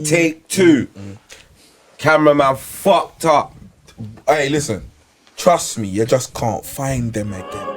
Take two. Cameraman fucked up. Hey, listen. Trust me, you just can't find them again.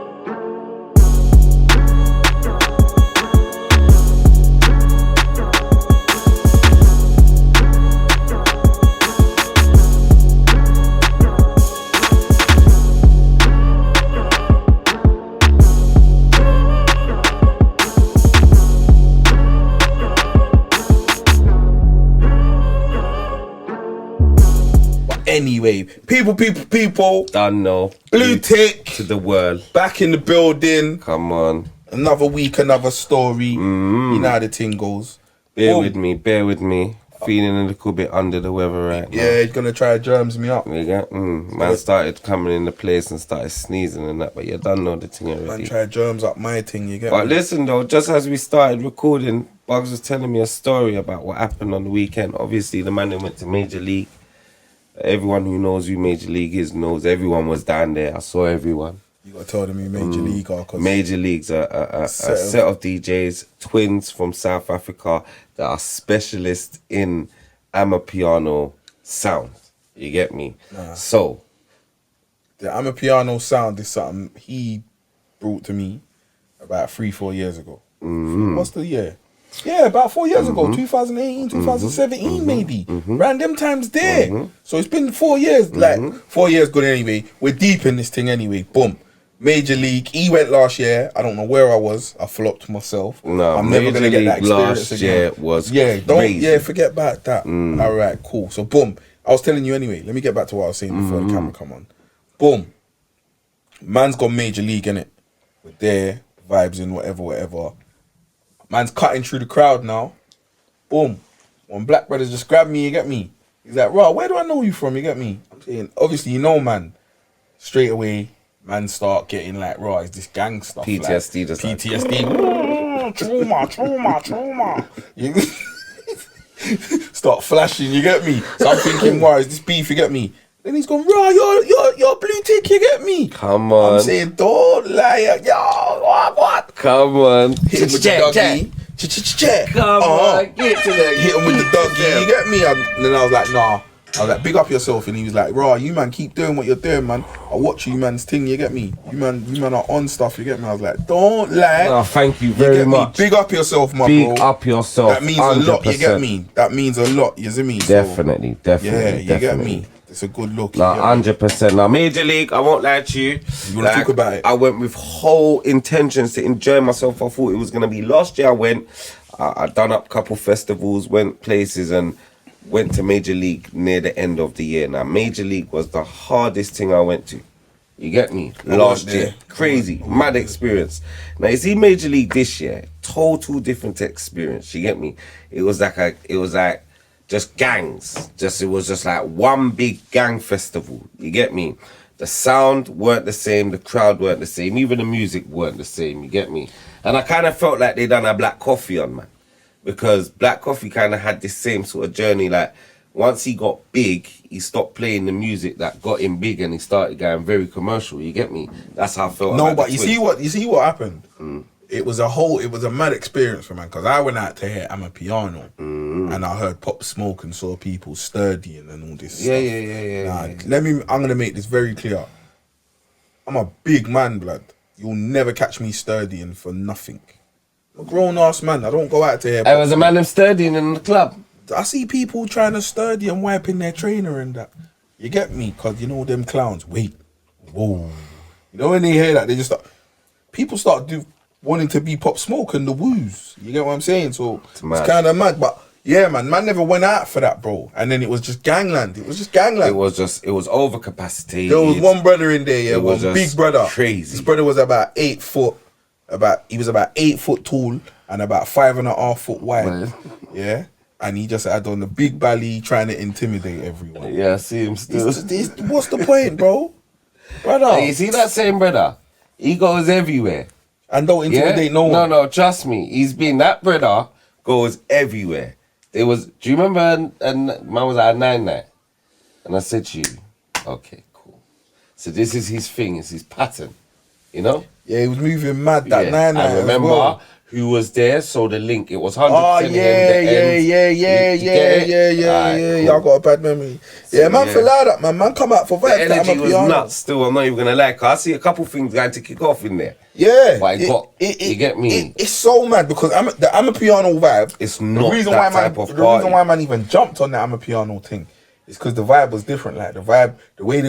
Anyway, people. Done no. Blue tick. To the world. Back in the building. Come on. Another week, another story. You know how the thing goes. Bear with me. Feeling a little bit under the weather right now. Yeah, he's gonna try to germs me up. Man started coming in the place and started sneezing and that, but you done know the thing already. Man try to germs up my thing, you get But me? listen though, just as we started recording, Bugs was telling me a story about what happened on the weekend. Obviously, the man who went to Major League. Everyone who knows who Major League is knows everyone was down there. I saw everyone. You gotta tell them who Major League are. Cause Major League's a set of DJs, twins from South Africa that are specialists in Amapiano sound. You get me? So, the Amapiano sound is something he brought to me about 3-4 years ago. What's the year? Yeah, about 4 years ago, 2018, 2017 maybe. Random times there. So it's been 4 years, like 4 years good anyway. We're deep in this thing anyway. Boom. Major League. He went last year. I don't know where I was. I flopped myself. No, I'm never gonna get that experience last again. year was crazy. Forget about that. All right, cool. So boom. I was telling you anyway. Let me get back to what I was saying before the camera come on. Boom. Man's got Major League in it. We're there, vibes in whatever. Man's cutting through the crowd now. Boom. One black brother just grabbed me, you get me? He's like, "Raw, where do I know you from?" You get me? I'm saying, obviously, you know, man. Straight away, man start getting like, "Raw, is this gang stuff?" PTSD, like, just PTSD. Trauma. You start flashing, you get me? So I'm thinking, "Wow, is this beef?" You get me? Then he's going, "Raw, you're blue tick, you get me?" Come on. I'm saying, "Don't lie, yo, what? Come on. Hit him with the doggy. Come on, get to that. Hit him with the doggy, you get me? And then I was like, nah. I was like, big up yourself. And he was like, "Raw, you man, keep doing what you're doing, man. I watch you man's thing, you get me? You man are on stuff, you get me?" I was like, "Don't lie." Oh, thank you very much. Big up yourself, my bro. Big up yourself. That means 100%. A lot, you get me? That means a lot, you see me? Definitely. Yeah, you get me? It's a good look. Nah, 100%. Now, Major League, I won't lie to you. You want to talk about it? I went with whole intentions to enjoy myself. I thought it was going to be last year. I went, I done up a couple festivals, went places and went to Major League near the end of the year. Now, Major League was the hardest thing I went to. You get me? Last year. Crazy. Mad experience. Now, you see Major League this year, total different experience. You get me? It was like just gangs. It was just like one big gang festival. You get me? The sound weren't the same, the crowd weren't the same, even the music weren't the same, you get me? And I kind of felt like they done a Black Coffee on, man. Because Black Coffee kind of had this same sort of journey, like once he got big, he stopped playing the music that got him big and he started going very commercial, you get me? That's how I felt. No, but you see what happened? It was a mad experience for man, because I went out to hear Amapiano and I heard Pop Smoke and saw people sturdy and all this stuff. Yeah. I'm gonna make this very clear. I'm a big man, blood. You'll never catch me sturdying for nothing. I'm a grown ass man. I don't go out to hear. I was a man of sturdying in the club. I see people trying to sturdy and wiping their trainer and that. You get me? Because you know them clowns. Wait, whoa. You know when they hear that, they just start. People start wanting to be Pop Smoke and the woos. You get what I'm saying? So it's kind of mad. But yeah, man never went out for that, bro. And then it was just gangland. It was overcapacity. There was one brother in there, one big brother. Crazy. This brother was about 8 foot. He was about 8 foot tall and about 5.5 foot wide. Yeah. And he just had on the big belly trying to intimidate everyone. Yeah, I see him still. What's the point, bro? Brother. Hey, you see that same brother? He goes everywhere. And don't intimidate no one. No, trust me. That brother goes everywhere. Do you remember, and man was at a 9 night? And I said to you, okay, cool. So this is his thing, it's his pattern, you know? Yeah, he was moving mad that 9 night. I remember as well. who was there, so the link, it was 100% Oh him, yeah, the ends. yeah. Y'all got a bad memory. Yeah, man, feel like that, man. Man, come out for The vibes. That energy I'm a was piano. nuts. Still, I'm not even gonna lie. 'Cause I see a couple things going to kick off in there. Yeah, But you get me. It's so mad because I'm a piano vibe. It's not the reason that why type man, of the party. reason why man even jumped on that I'm a piano thing is because the vibe was different. Like the vibe, the way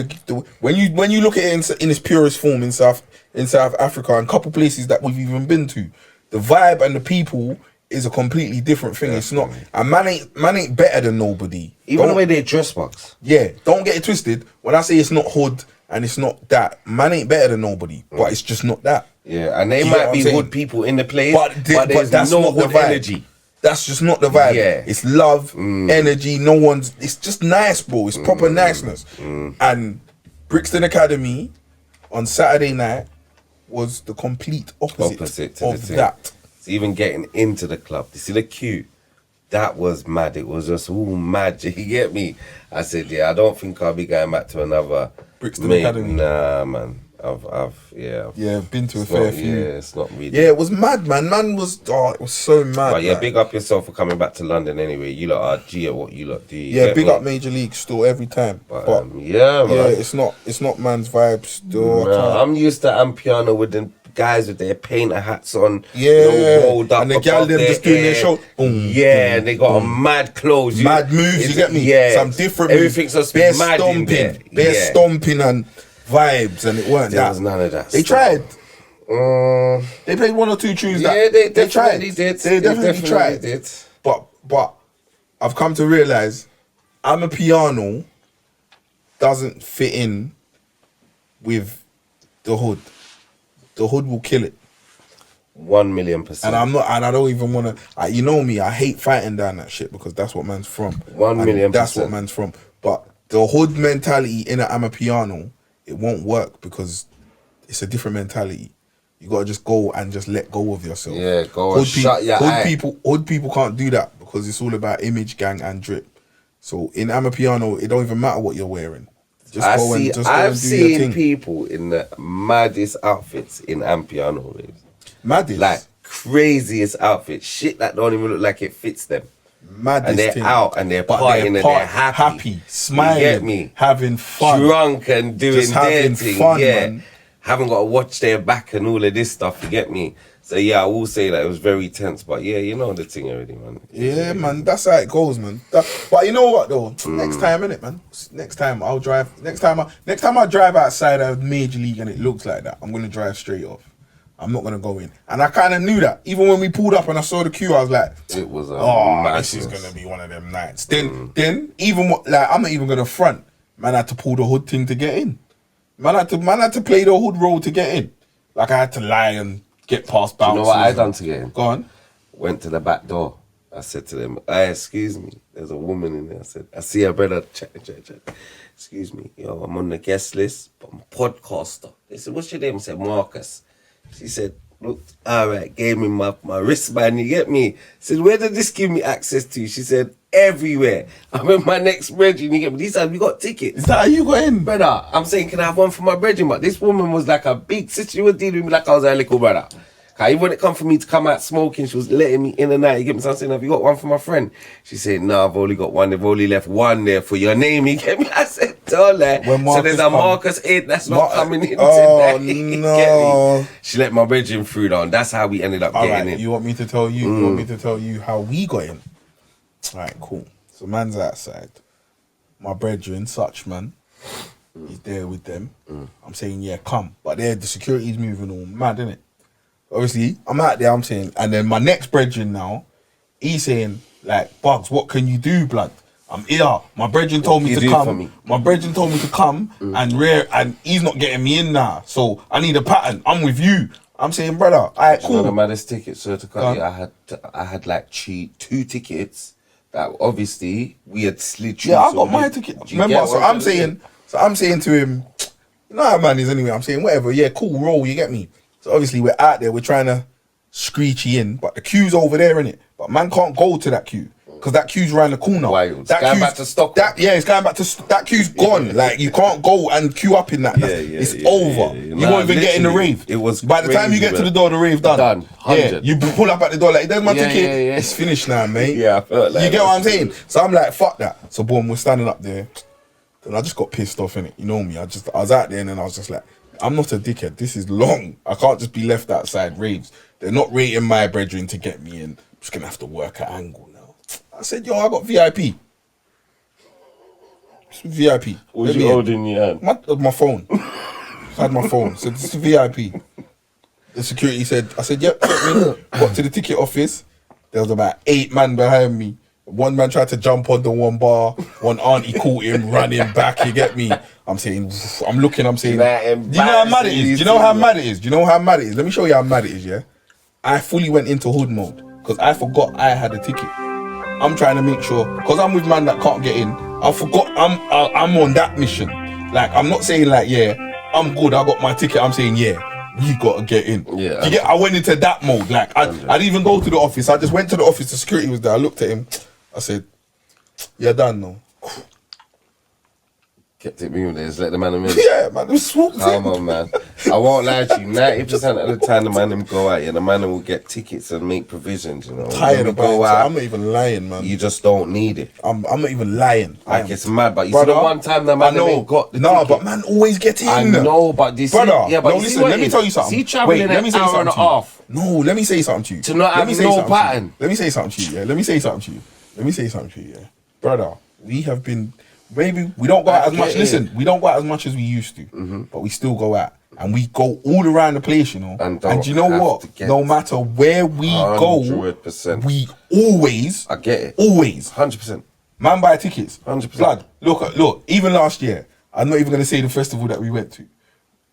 when you look at it in its purest form in South Africa and couple places that we've even been to, the vibe and the people is a completely different thing. It's not, and man ain't better than nobody. Even the way they dress box. Yeah, don't get it twisted. When I say it's not hood and it's not that, man ain't better than nobody, but it's just not that. Yeah, and they You get might what be I'm saying? hood people in the place, But there's that's no not the hood vibe. energy. That's just not the vibe. Yeah. It's love, energy. No one's. It's just nice, bro. It's proper niceness. And Brixton Academy on Saturday night was the complete opposite to of the thing. that. So even getting into the club, you see the queue, that was mad. It was just all mad. You get me? I said, yeah, I don't think I'll be going back to another Brixton Academy. Nah, man. I've Been to a it's fair not- few. Yeah, it's not really. Yeah, it was mad, man. Man was it was so mad. But yeah, like. big up yourself for coming back to London anyway. You lot are G at what you lot do. You Yeah, get big me? up Major League still every time. But yeah, man. yeah, it's not man's vibe still. I Nah, can't- I'm used to Ampiano with the guys with their painter hats on. Yeah, rolled up and the gal above them just doing their hair. show. Boom, Yeah, boom, and they got a boom. mad clothes. Mad moves, you get me? Yeah, Some different Everything's moves. just Bare mad in there. stomping. Bare Yeah. stomping and vibes, and it weren't There that. was none of that. They stuff. tried. They played one or two tunes Yeah, that they tried. definitely did. They definitely tried. did. But I've come to realize I'm a piano doesn't fit in with the hood. The hood will kill it. 1,000,000%. And I'm not, and I don't even want to. You know me, I hate fighting down that shit because that's what man's from. 1,000,000%. That's what man's from. But the hood mentality in an Amapiano, it won't work because it's a different mentality. You gotta just go and just let go of yourself. Yeah, go and shut your eye. Hood people can't do that because it's all about image, gang, and drip. So in Amapiano, it don't even matter what you're wearing. Just I've go and do your seen thing. people in the maddest outfits in Ampiano raves. Maddest. Like craziest outfits. Shit that don't even look like it fits them. Maddest And they're thing. out and they're But partying and they're happy. happy, smiling, You get me? having fun. Drunk and doing Just their having thing. fun, yeah. man. Haven't got to watch their back and all of this stuff, you get me? So yeah, I will say that it was very tense, but yeah, you know the thing already, man. Yeah, man, that's how it goes, man. But you know what though? Next time, innit, man? Next time I'll drive. Next time I drive outside of Major League and it looks like that, I'm gonna drive straight off. I'm not gonna go in. And I kind of knew that. Even when we pulled up and I saw the queue, I was like, It was a this is gonna be one of them nights. Then even like I'm not even gonna front. Man had to pull the hood thing to get in. Man had to play the hood role to get in. Like I had to lie and get past bouncers. You know what I done to get in? Go on. Went to the back door. I said to them, hey, excuse me, there's a woman in there. I said, I see a brother chat. Excuse me, yo, I'm on the guest list, but I'm a podcaster. They said, what's your name? I said, Marcus. She said, look, all right, gave me my wristband, you get me? I said, where did this give me access to? She said, everywhere. I'm in my next brethren, you get me? These times we got tickets. Is that how you got in? Brother, I'm saying, can I have one for my brethren? But this woman was like a big sister. She was dealing with me like I was her little brother. Cause even when it come for me to come out smoking, she was letting me in and out. You get me? So I'm saying, have you got one for my friend? She said, no, I've only got one. They've only left one there for your name. You get me? I said, don't lie. So there's a Marcus 8 that's not coming in today. You no. get me? She let my brethren through though. And that's how we ended up All getting right, in. you want me to tell you? You want me to tell you how we got in? All right, cool. So man's outside. My brethren, such man, he's there with them. I'm saying, yeah, come. But there, the security's moving all mad, innit? Obviously, I'm out there. I'm saying, and then my next brethren now, he's saying like, Bugs, what can you do, blood? I'm here. My brethren told me you to do for come. me? My brethren told me to come and he's not getting me in now. So I need a pattern. I'm with you. I'm saying, brother, all right, You know the cool. maddest ticket, sir, to Go cut on. you. I had like two tickets that obviously we had slid. Yeah, I got my ticket. Remember, so I'm saying to him, you know how man is anyway. I'm saying whatever, yeah, cool, roll, you get me. So obviously we're out there, we're trying to screechy in, but the queue's over there, innit? But man can't go to that queue. because that queue's around the corner. Wild. That Going queue's back to stock. It's going back to that queue's gone. Like you can't go and queue up in that. It's over. You won't even get in the rave. It was by the time you get to the door, the rave done. 100. You pull up at the door like, there's my ticket. It's finished now, mate. Yeah, I felt like you get what I'm saying. So I'm like, fuck that. So boom, we're standing up there, and I just got pissed off in it. You know me. I was out there, and then I was just like, I'm not a dickhead. This is long. I can't just be left outside raves. They're not rating my brethren to get me in. I'm just gonna have to work at angle now. I said, yo, I got VIP. It's VIP. What was you holding in your hand? My phone. I had my phone. So this is VIP. The security said, I said, yep, got to the ticket office. There was about 8 men behind me. One man tried to jump onto one bar. One auntie caught him running back. You get me? I'm saying, I'm looking, I'm saying, do you know how mad it is? Do you know how mad it is? Do you know how mad it is? Let me show you how mad it is, yeah? I fully went into hood mode because I forgot I had a ticket. I'm trying to make sure, because I'm with man that can't get in, I forgot I'm on that mission. Like, I'm not saying like, yeah, I'm good, I got my ticket. I'm saying, yeah, we got to get in. Yeah. You get, I went into that mode. Like, I didn't even go to the office. I just went to the office. The security was there. I looked at him. I said, you're done now. Kept it moving there, just let the man in. Yeah, man, it was swooped Come on, man. I won't lie to you. 90% of the time, the man them go out, the man them will get tickets and make provisions. You know, tired about it. I'm not even lying, man. You just don't need it. I'm not even lying. Like it's mad, but you see the one time the man them ain't got the ticket. But man always get in. I know, but this brother. Yeah, but no, listen. Let me tell you something. See, traveling an hour and a half. No, let me say something to you. To not have no pattern. Let me say something to you. Yeah. Let me say something to you. Yeah, brother. We have been. Maybe we don't go out as much. Listen, we don't go out as much as we used to, but we still go out, and we go all around the place, you know. And you know what? No matter where we 100%. go, we always. I get it. Always. 100%. Man buy tickets. 100%. Blood. Look. Even last year, I'm not even gonna say the festival that we went to.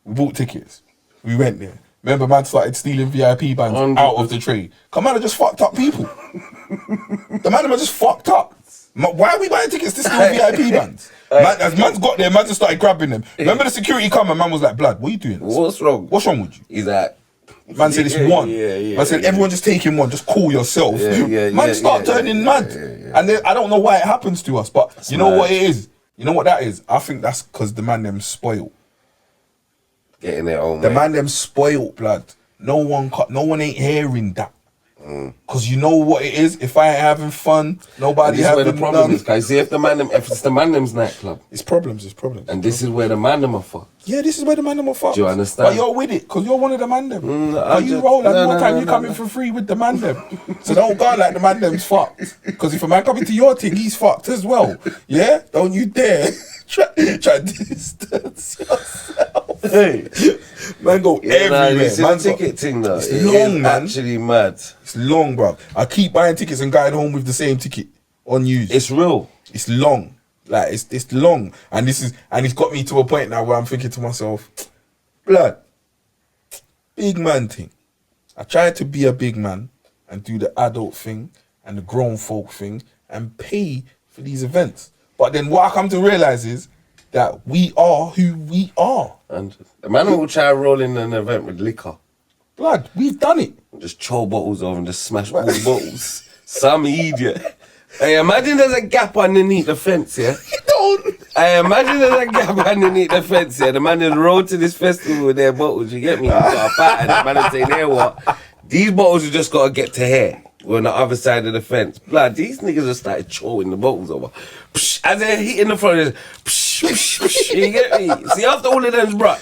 We bought tickets. We went there. Remember, man started stealing VIP bands 100%. out of the trade. Come on, are just fucked up people. The man are just fucked up. Why are we buying tickets to steal VIP bands? As man's got there, man just started grabbing them. Remember the security come and man was like, blood, what are you doing? What's wrong? What's wrong with you? He's like, man said it's one. Man said everyone just taking one, just call yourself. Man start turning mad. And then, I don't know why it happens to us, but that's you know mad. What it is? You know what that is? I think that's because the man them spoiled. Getting their own. The man them spoiled, blood. No one ain't hearing that. Cause you know what it is. If I ain't having fun, nobody having where the problem is, guys. See, if it's the man them's nightclub, it's problems. And this is where the man them are fucked. Yeah, this is where the man them are fucked. Do you understand? But you're with it, cause you're one of the man them. But you roll, and more time you come in for free with the man them. So don't go like the man them's fucked. Cause if a man coming to your thing, he's fucked as well. Yeah, don't you dare try to distance yourself. Hey, man, go everywhere. This is ticket thing though. It's long, man. Actually mad. It's long, bro. I keep buying tickets and going home with the same ticket unused. It's real. It's long. Like it's long, and it's got me to a point now where I'm thinking to myself, blood, big man thing. I tried to be a big man and do the adult thing and the grown folk thing and pay for these events. But then what I come to realize is that we are who we are. And the man will try to roll in an event with liquor. Blood, we've done it. Just chow bottles over and just smash all the bottles. Some idiot. Hey, imagine there's a gap underneath the fence, yeah? You don't. Hey, imagine there's a gap underneath the fence, yeah? The man is rolled to this festival with their bottles, you get me? You got a pattern, the man is saying, hey, what? These bottles have just got to get to here. We're on the other side of the fence. Blood, these niggas just started chowing the bottles over. Psh, as they're hitting the front, psh, psh, psh, you get me? See, after all of them's brought,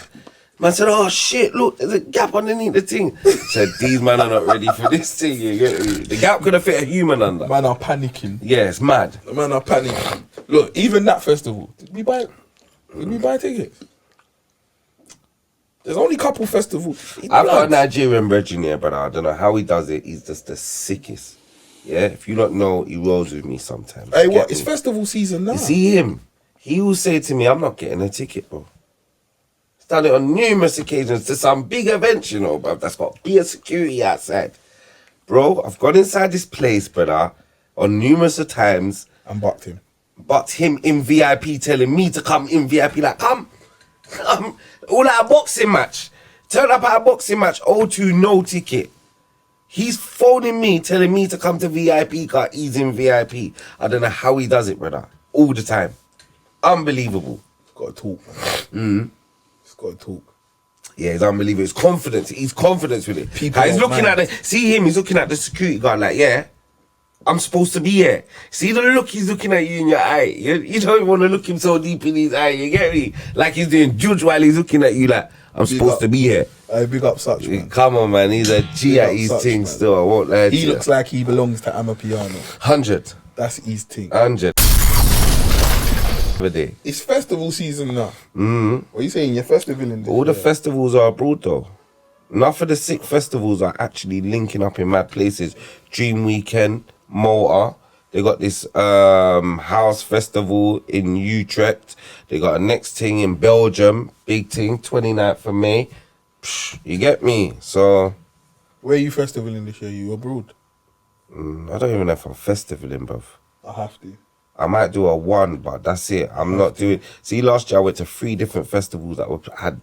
man said, oh shit, look, there's a gap underneath the thing. Said, these man are not ready for this thing, you get me? The gap could have fit a human under. Man are panicking. Yeah, it's mad. The man are panicking. Look, even that festival, did we buy tickets? There's only a couple festivals. I've got a Nigerian brethren here, but I don't know how he does it. He's just the sickest. Yeah, if you don't know, he rolls with me sometimes. Hey, what? It's festival season now. You see him? He will say to me, I'm not getting a ticket, bro. He's done it on numerous occasions to some big events, you know, but that's got beer security outside. Bro, I've gone inside this place, brother, on numerous of times. And bucked him. Bucked him in VIP, telling me to come in VIP, like, come. All at a boxing match. Turned up at a boxing match, 0-2, no ticket. He's phoning me, telling me to come to VIP, car. He's in VIP. I don't know how he does it, brother. All the time. Unbelievable. He's got to talk, man. He's got to talk. Yeah, he's unbelievable. It's confidence. He's confidence with it. People He's don't looking mind. at see him, he's looking at the security guard like, yeah, I'm supposed to be here. See the look he's looking at you in your eye. You don't want to look him so deep in his eye, you get me? Like he's doing judge while he's looking at you like, I'm supposed to be here. I big up Such, man. Come on, man. He's a G Big at up his Such, thing man. still. I won't lie to He you. looks like he belongs to Amapiano. 100. That's his thing. 100. Day. It's festival season now. What are you saying? Your festival in this All the year? festivals are abroad though. Enough of the sick festivals are actually linking up in mad places. Dream Weekend, Malta. They got this house festival in Utrecht. They got a next thing in Belgium. Big thing, 29th of May. Psh, you get me? So, Where are you festivaling this year? You abroad? I don't even know if I'm festivaling, bruv. I have to. I might do a one, but that's it. I'm not doing. See, last year I went to 3 different festivals that had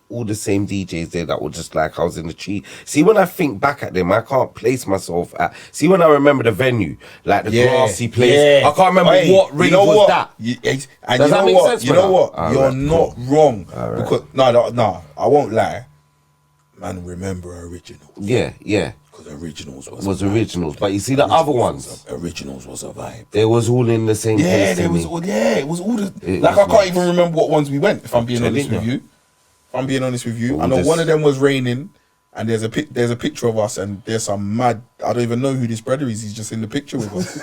all the same DJs there that were just like I was in the tree. See, when I think back at them, I can't place myself at. See, when I remember the venue, like the grassy place, I can't remember what rave was that. And Does you that know make what? sense, You know brother? what? All You're right, not cool. wrong. All right. Because no, I won't lie. Man, remember originals. Yeah. Because originals Was originals, but you see the other ones, Originals was a vibe. they was all in the same Yeah, place. there to was me. all. Yeah, it was all the. It Like was I can't nice. even remember what ones we went. If I'm being telling honest with you. you, if I'm being honest with you, All I know this- one of them was raining, and there's a picture of us, and there's some mad. I don't even know who this brother is. He's just in the picture with us.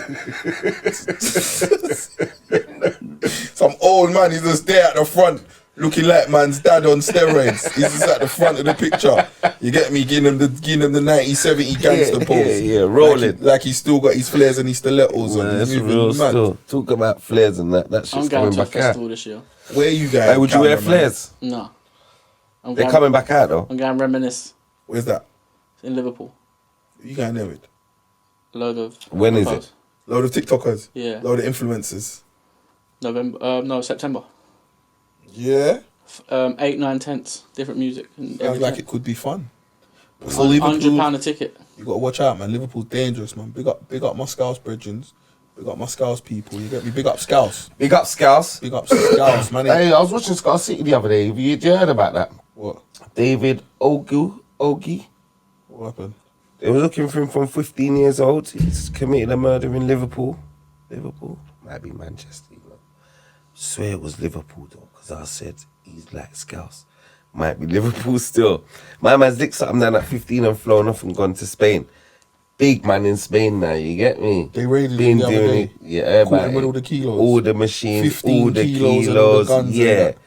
Some old man. He's just there at the front, looking like man's dad on steroids. He's just at the front of the picture. You get me? Giving him the 1970 gangster pose. Yeah, rolling. Like he's still got his flares and his stilettos on. That's He's moving real mad. still. Talk about flares and that. That I'm shit's going coming to a back out. festival this year. Where you guys? Hey, would you wear flares? No. I'm They're going, coming back out though. I'm going reminisce Where's that? in Liverpool. You going there with? A load of. When is profiles. it? Load of TikTokers. Yeah. Load of influencers. September. Yeah. 8, 9, 10th. Different music. And Sounds everything. like it could be fun. So Liverpool, £100 a ticket. you gotta watch out, man. Liverpool's dangerous, man. Big up my Scouse brethrens. Big up my Scouse people. You get me? Big up Scouse. Big up Scouse. Big up Scouse, man. Hey, I was watching Scouse City the other day. You heard about that? What? David Ogie. What happened? They were looking for him from 15 years old. He's committed a murder in Liverpool. Might be Manchester. You know. Swear it was Liverpool though, because I said he's like Scouse. Might be Liverpool still. My man's licked something down at 15 and flown off and gone to Spain. Big man in Spain now, you get me? They raided Been him the other doing day. it. Yeah, Caught man. him with all the kilos. All the machines, 15 all the kilos and all the guns and yeah. that.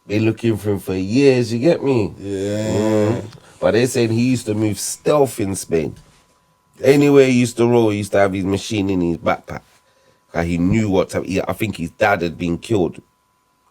Been looking for him for years, you get me? Yeah. But they said he used to move stealth in Spain. Anywhere he used to roll, he used to have his machine in his backpack. Like he knew what to. I think his dad had been killed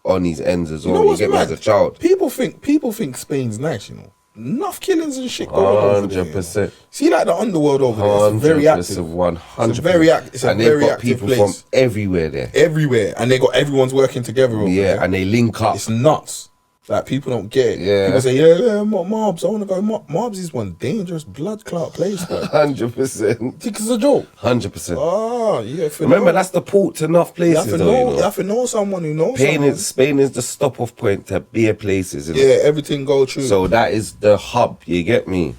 on his ends as well. You, what's get me mad? as a child. People think Spain's nice, you know. Enough killings and shit going on over there, you know. 100%. See, like the underworld over there, it's very active. 100%. It's a very it's a and very they've got active people place. from everywhere there. Everywhere, and they got everyone's working together over Yeah, there. and they link up. It's nuts. Like people don't get it. Yeah. People say, Mobs, I want to go. Mobs is one dangerous blood clot place. Bro. 100%. Think it's a joke. 100%. Ah, yeah. Remember, that's the port to enough you places, have to though, know. you You know. have to know someone who knows. Spain is the stop-off point to beer places. Innit? Yeah, everything go through. So that is the hub, you get me?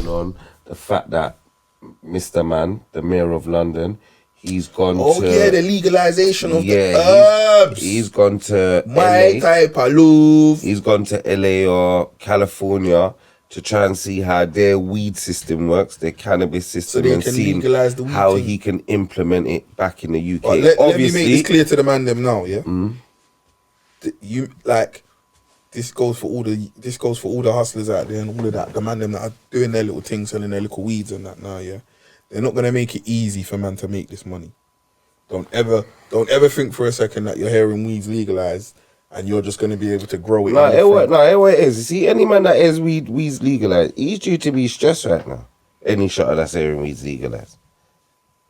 On the fact that Mr. Man, the Mayor of London, he's gone to... the legalization of the Yeah, herbs. he's gone to My LA. type of love. He's gone to LA or California to try and see how their weed system works, their cannabis system, they and can see legalise the weed how thing. he can implement it back in the UK. But let me Obviously, make this clear to the man them now, yeah. You like this goes for all the hustlers out there and all of that. The man them that are doing their little things, selling their little weeds and that now, yeah. They're not gonna make it easy for man to make this money. Don't ever think for a second that you're hearing weeds legalized and you're just gonna be able to grow it. No, in the it front. what it is. You see, any man that has weed's legalized, he's due to be stressed right now. Any shot that's hearing weed's legalized.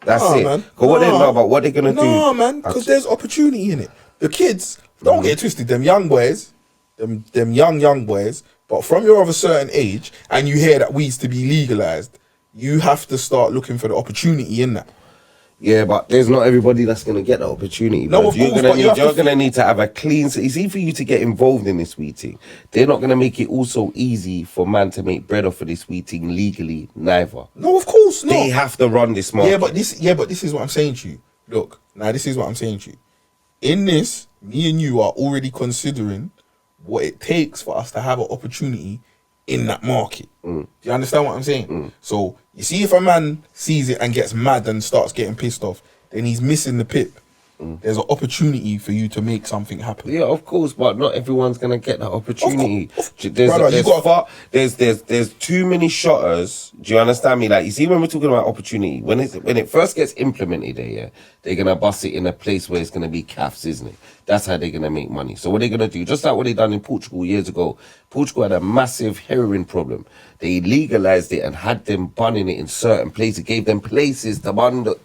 That's Nah, it. man. Because what they Nah. know about what they're gonna do. No, man, because there's opportunity in it. The kids, don't get it twisted. Them young boys, them young boys, But from you're of a certain age and you hear that weed's to be legalized, you have to start looking for the opportunity in that. Yeah, but there's not everybody that's gonna get the opportunity. No, bruv. of course, but you're gonna need to have a clean. It's easy for you to get involved in this weed thing. They're not gonna make it also easy for man to make bread off of this weed thing legally. Neither. No, of course not. They have to run this market. Yeah, but this is what I'm saying to you. Look, now this is what I'm saying to you. In this, me and you are already considering what it takes for us to have an opportunity in that market. Do you understand what I'm saying? So you see, if a man sees it and gets mad and starts getting pissed off, then he's missing the pip. There's an opportunity for you to make something happen. Yeah, of course, but not everyone's gonna get that opportunity. Brother, There's too many shotters. Do you understand me? Like, you see, when we're talking about opportunity, when it first gets implemented, they're gonna bust it in a place where it's gonna be calves, isn't it? That's how they're gonna make money. So what they're gonna do, just like what they done in Portugal years ago. Portugal had a massive heroin problem. They legalized it and had them bunning it in certain places. Gave them places to bun the.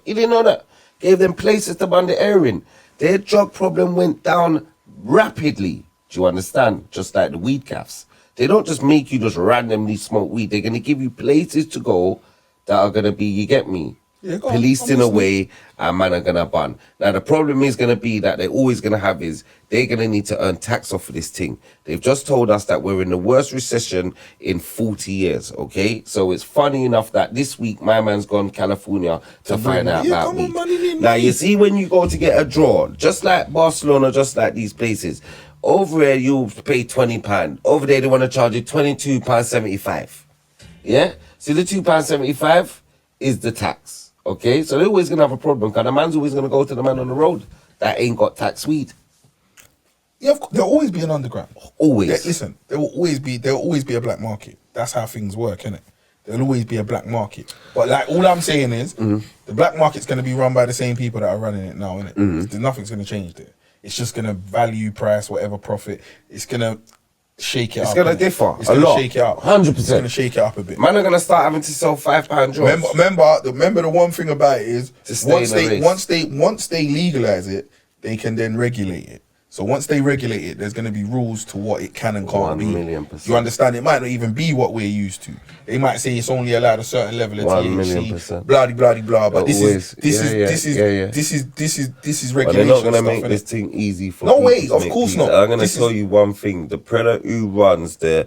You didn't know that? Gave them places to bun the heroin. Their drug problem went down rapidly. Do you understand? Just like the weed calves. They don't just make you just randomly smoke weed. They're going to give you places to go that are going to be, you get me? Yeah, go on. Policed in a way, and man are going to bun. Now, the problem is going to be that they're always going to have is they're going to need to earn tax off of this thing. They've just told us that we're in the worst recession in 40 years, okay? So it's funny enough that this week my man's gone California to find out about weed. Now, you see, when you go to get a draw, just like Barcelona, just like these places, over here you pay £20. Over there they want to charge you £22.75. Yeah? See, the £2.75 is the tax. Okay, so they're always gonna have a problem because the man's always gonna go to the man on the road that ain't got tax weed. Yeah, of course, there'll always be an underground. Always. Listen, there will always be a black market. That's how things work, innit? There'll always be a black market. But like, all I'm saying is, the black market's gonna be run by the same people that are running it now, innit? Nothing's gonna change there. It's just gonna value, price, whatever profit. It's gonna shake it up. It's gonna differ It's a gonna lot. shake it up. 100%. It's gonna shake it up a bit. Man are gonna start having to sell £5 drugs. Remember the one thing about it is To stay in the race. once they legalize it, they can then regulate it. So once they regulate it, there's going to be rules to what it can and can't be. 1,000,000%. You understand? It might not even be what we're used to. They might say it's only allowed a certain level of THC, blah blah blah. But this is But regulation. they're not gonna stuff, make innit? this thing easy for No people way, to of make course weed. not. I'm gonna This tell is- you one thing: the predator who runs the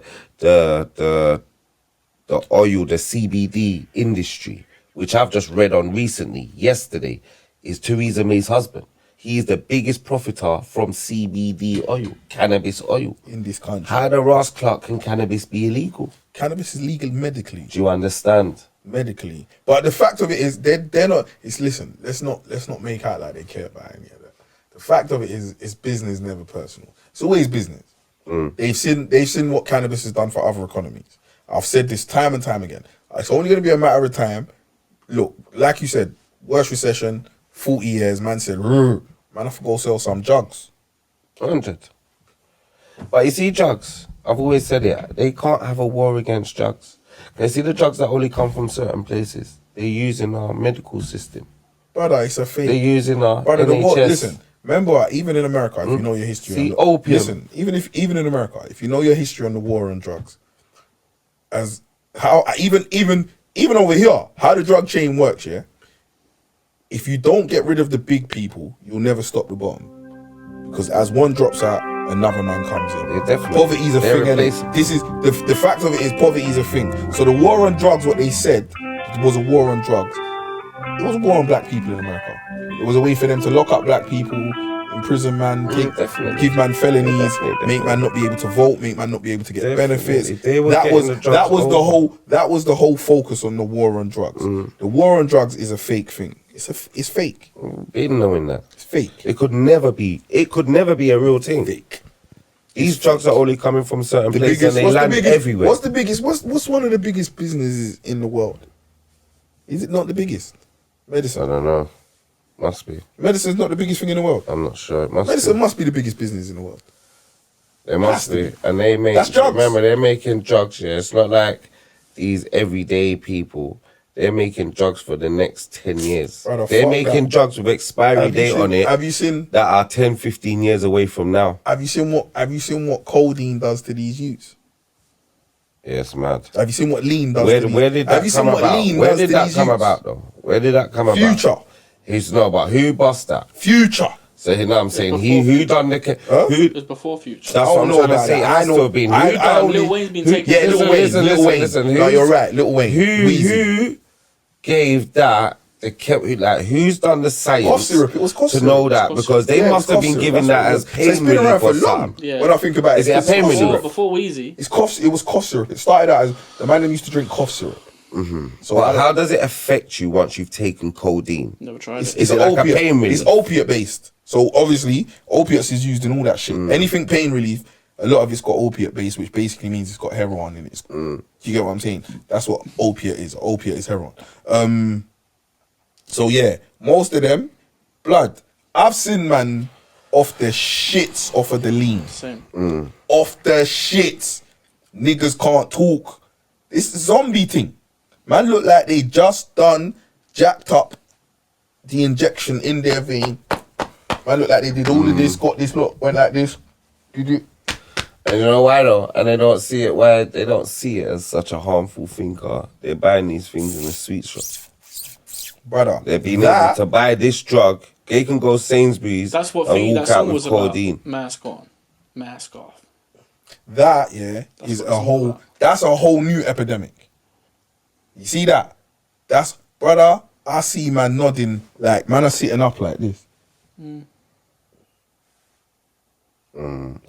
oil, the CBD industry, which I've just read on recently, yesterday, is Theresa May's husband. He is the biggest profiter from CBD oil, cannabis oil. in this country. How the Ross Clark can cannabis be illegal? Cannabis is legal medically. Do you understand? Medically, but the fact of it is they're not. It's listen. Let's not make out like they care about any of that. The fact of it is, it's business, never personal. It's always business. They've seen what cannabis has done for other economies. I've said this time and time again. It's only going to be a matter of time. Look, like you said, worst recession, 40 years. Man said, man, I have to go sell some drugs. 100. But you see, drugs, I've always said it, they can't have a war against drugs. You see the drugs that only come from certain places, they're using our medical system. Brother, it's a fake. They're using our Brother, NHS. Listen, remember, even in America, if you know your history, See, opium. Listen, even in America, if you know your history on the war on drugs, as how even over here, how the drug chain works, yeah. If you don't get rid of the big people, you'll never stop the bottom, because as one drops out, another man comes in. Yeah, definitely. Poverty is a They're thing, and replaceable. this is the fact of it is poverty is a thing. So the war on drugs, what they said was a war on drugs. It was a war on black people in America. It was a way for them to lock up black people, imprison man, definitely. give man felonies, Definitely. make man not be able to vote, make man not be able to get Definitely. benefits. If they were That getting was the drugs that was the whole focus on the war on drugs. The war on drugs is a fake thing. It's fake. Been knowing that. It's fake. It could never be a real thing. Fake. These drugs are only coming from certain The places biggest, and they land everywhere. What's the biggest? What's one of the biggest businesses in the world? Is it not the biggest? I Medicine. don't know. Must be. Medicine's not the biggest thing in the world. I'm not sure. It must Medicine be. must be the biggest business in the world. It must has to be. And they make, That's drugs. remember, they're making drugs, yeah. It's not like these everyday people. They're making drugs for the next 10 years. Brother, They're fuck making that. drugs with expiry date on it Have you seen? that are 10, 15 years away from now. Have you seen what codeine does to these youths? Yeah, it's mad. Have you seen what lean does? Where to did these- that Have you seen come what about? lean Where does did to that these come youths? about though? Where did that come about? Future. He's not about who bust that. Future. So you know what I'm saying? before Who done the Huh? who? It was before Future. That's I what don't I'm know trying to about say. that. It I has know- to have been. I Who done? Lil Wayne's been who- taken- Yeah, Lil Wayne. Lil Wayne. Listen, No, you're right. Lil Wayne. Weezy. Who gave that? They kept like who's done the science Cough syrup. It was cough to syrup. know that Cough because syrup. they Yeah, it must was have cough been syrup, giving that's that what it as was. pain So it's been around relief for or long. something. Yeah. When I think about it, Is it a it's pain cough relief? syrup. Before Wheezy. It was cough syrup. It started out as the man that used to drink cough syrup. So But how does it affect you once you've taken codeine? Never tried It's, it. Is it's it like a opiate. pain relief? It's opiate based. So obviously, opiates is used in all that shit. Anything pain relief, a lot of it's got opiate based, which basically means it's got heroin in it. Do you get what I'm saying? That's what opiate is. Opiate is heroin. So yeah, most of them, blood. I've seen man off the shits off of the lean. Same. Off the shits. Niggas can't talk. This zombie thing. Man look like they just done jacked up the injection in their vein. Man look like they did all of this, got this, look, went like this. Did you? And you know why though? And they don't see it. Why they don't see it as such a harmful thing? Car they're buying these things in the sweet shop. Brother. They're being able to buy this drug. They can go Sainsbury's That's what and walk that out song with was codeine. about. Mask on, mask off. That, yeah, is what a it's whole, about. that's a whole new epidemic. You see that? That's, brother, I see man nodding, like, man are sitting up like this.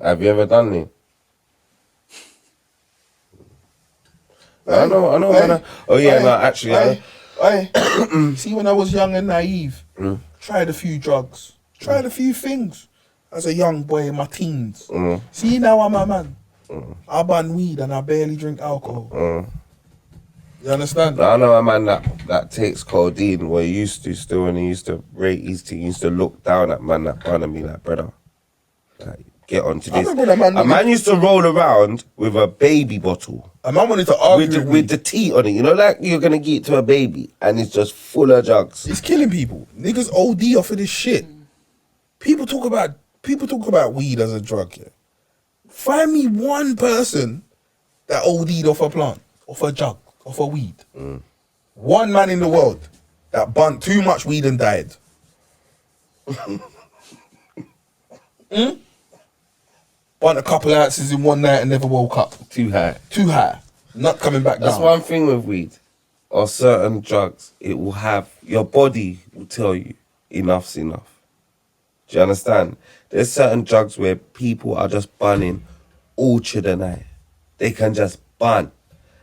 Have you ever done it? I know, man. Oh yeah, no, actually, See, when I was young and naive, tried a few drugs, tried a few things as a young boy in my teens. See, now I'm a man. I ban weed and I barely drink alcohol. You understand? I know a man that takes codeine. Where he used to still, when he used to rate his team, he used to look down at man that front of me like, brother, like, get onto I this. remember that man A man used to roll around with a baby bottle. A man wanted to argue with, With the tea on it, you know, like you're gonna give it to a baby, and it's just full of drugs. It's killing people. Niggas OD off of this shit. People talk about weed as a drug. Yeah. Find me one person that OD'd off a plant, off a jug, off a weed. One man in the world that burnt too much weed and died. Burnt a couple of ounces in one night and never woke up. Too high. Too high. Not coming back That's down. one thing with weed or certain drugs. It will have your body will tell you enough's enough. Do you understand? There's certain drugs where people are just burning all through the night. They can just burn.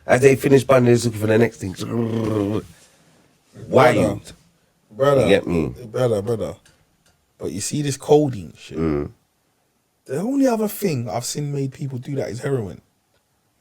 As they finish burning, they're just looking for the next thing. Wild. Brother. You get me? Brother. But you see this codeine shit. The only other thing I've seen made people do that is heroin.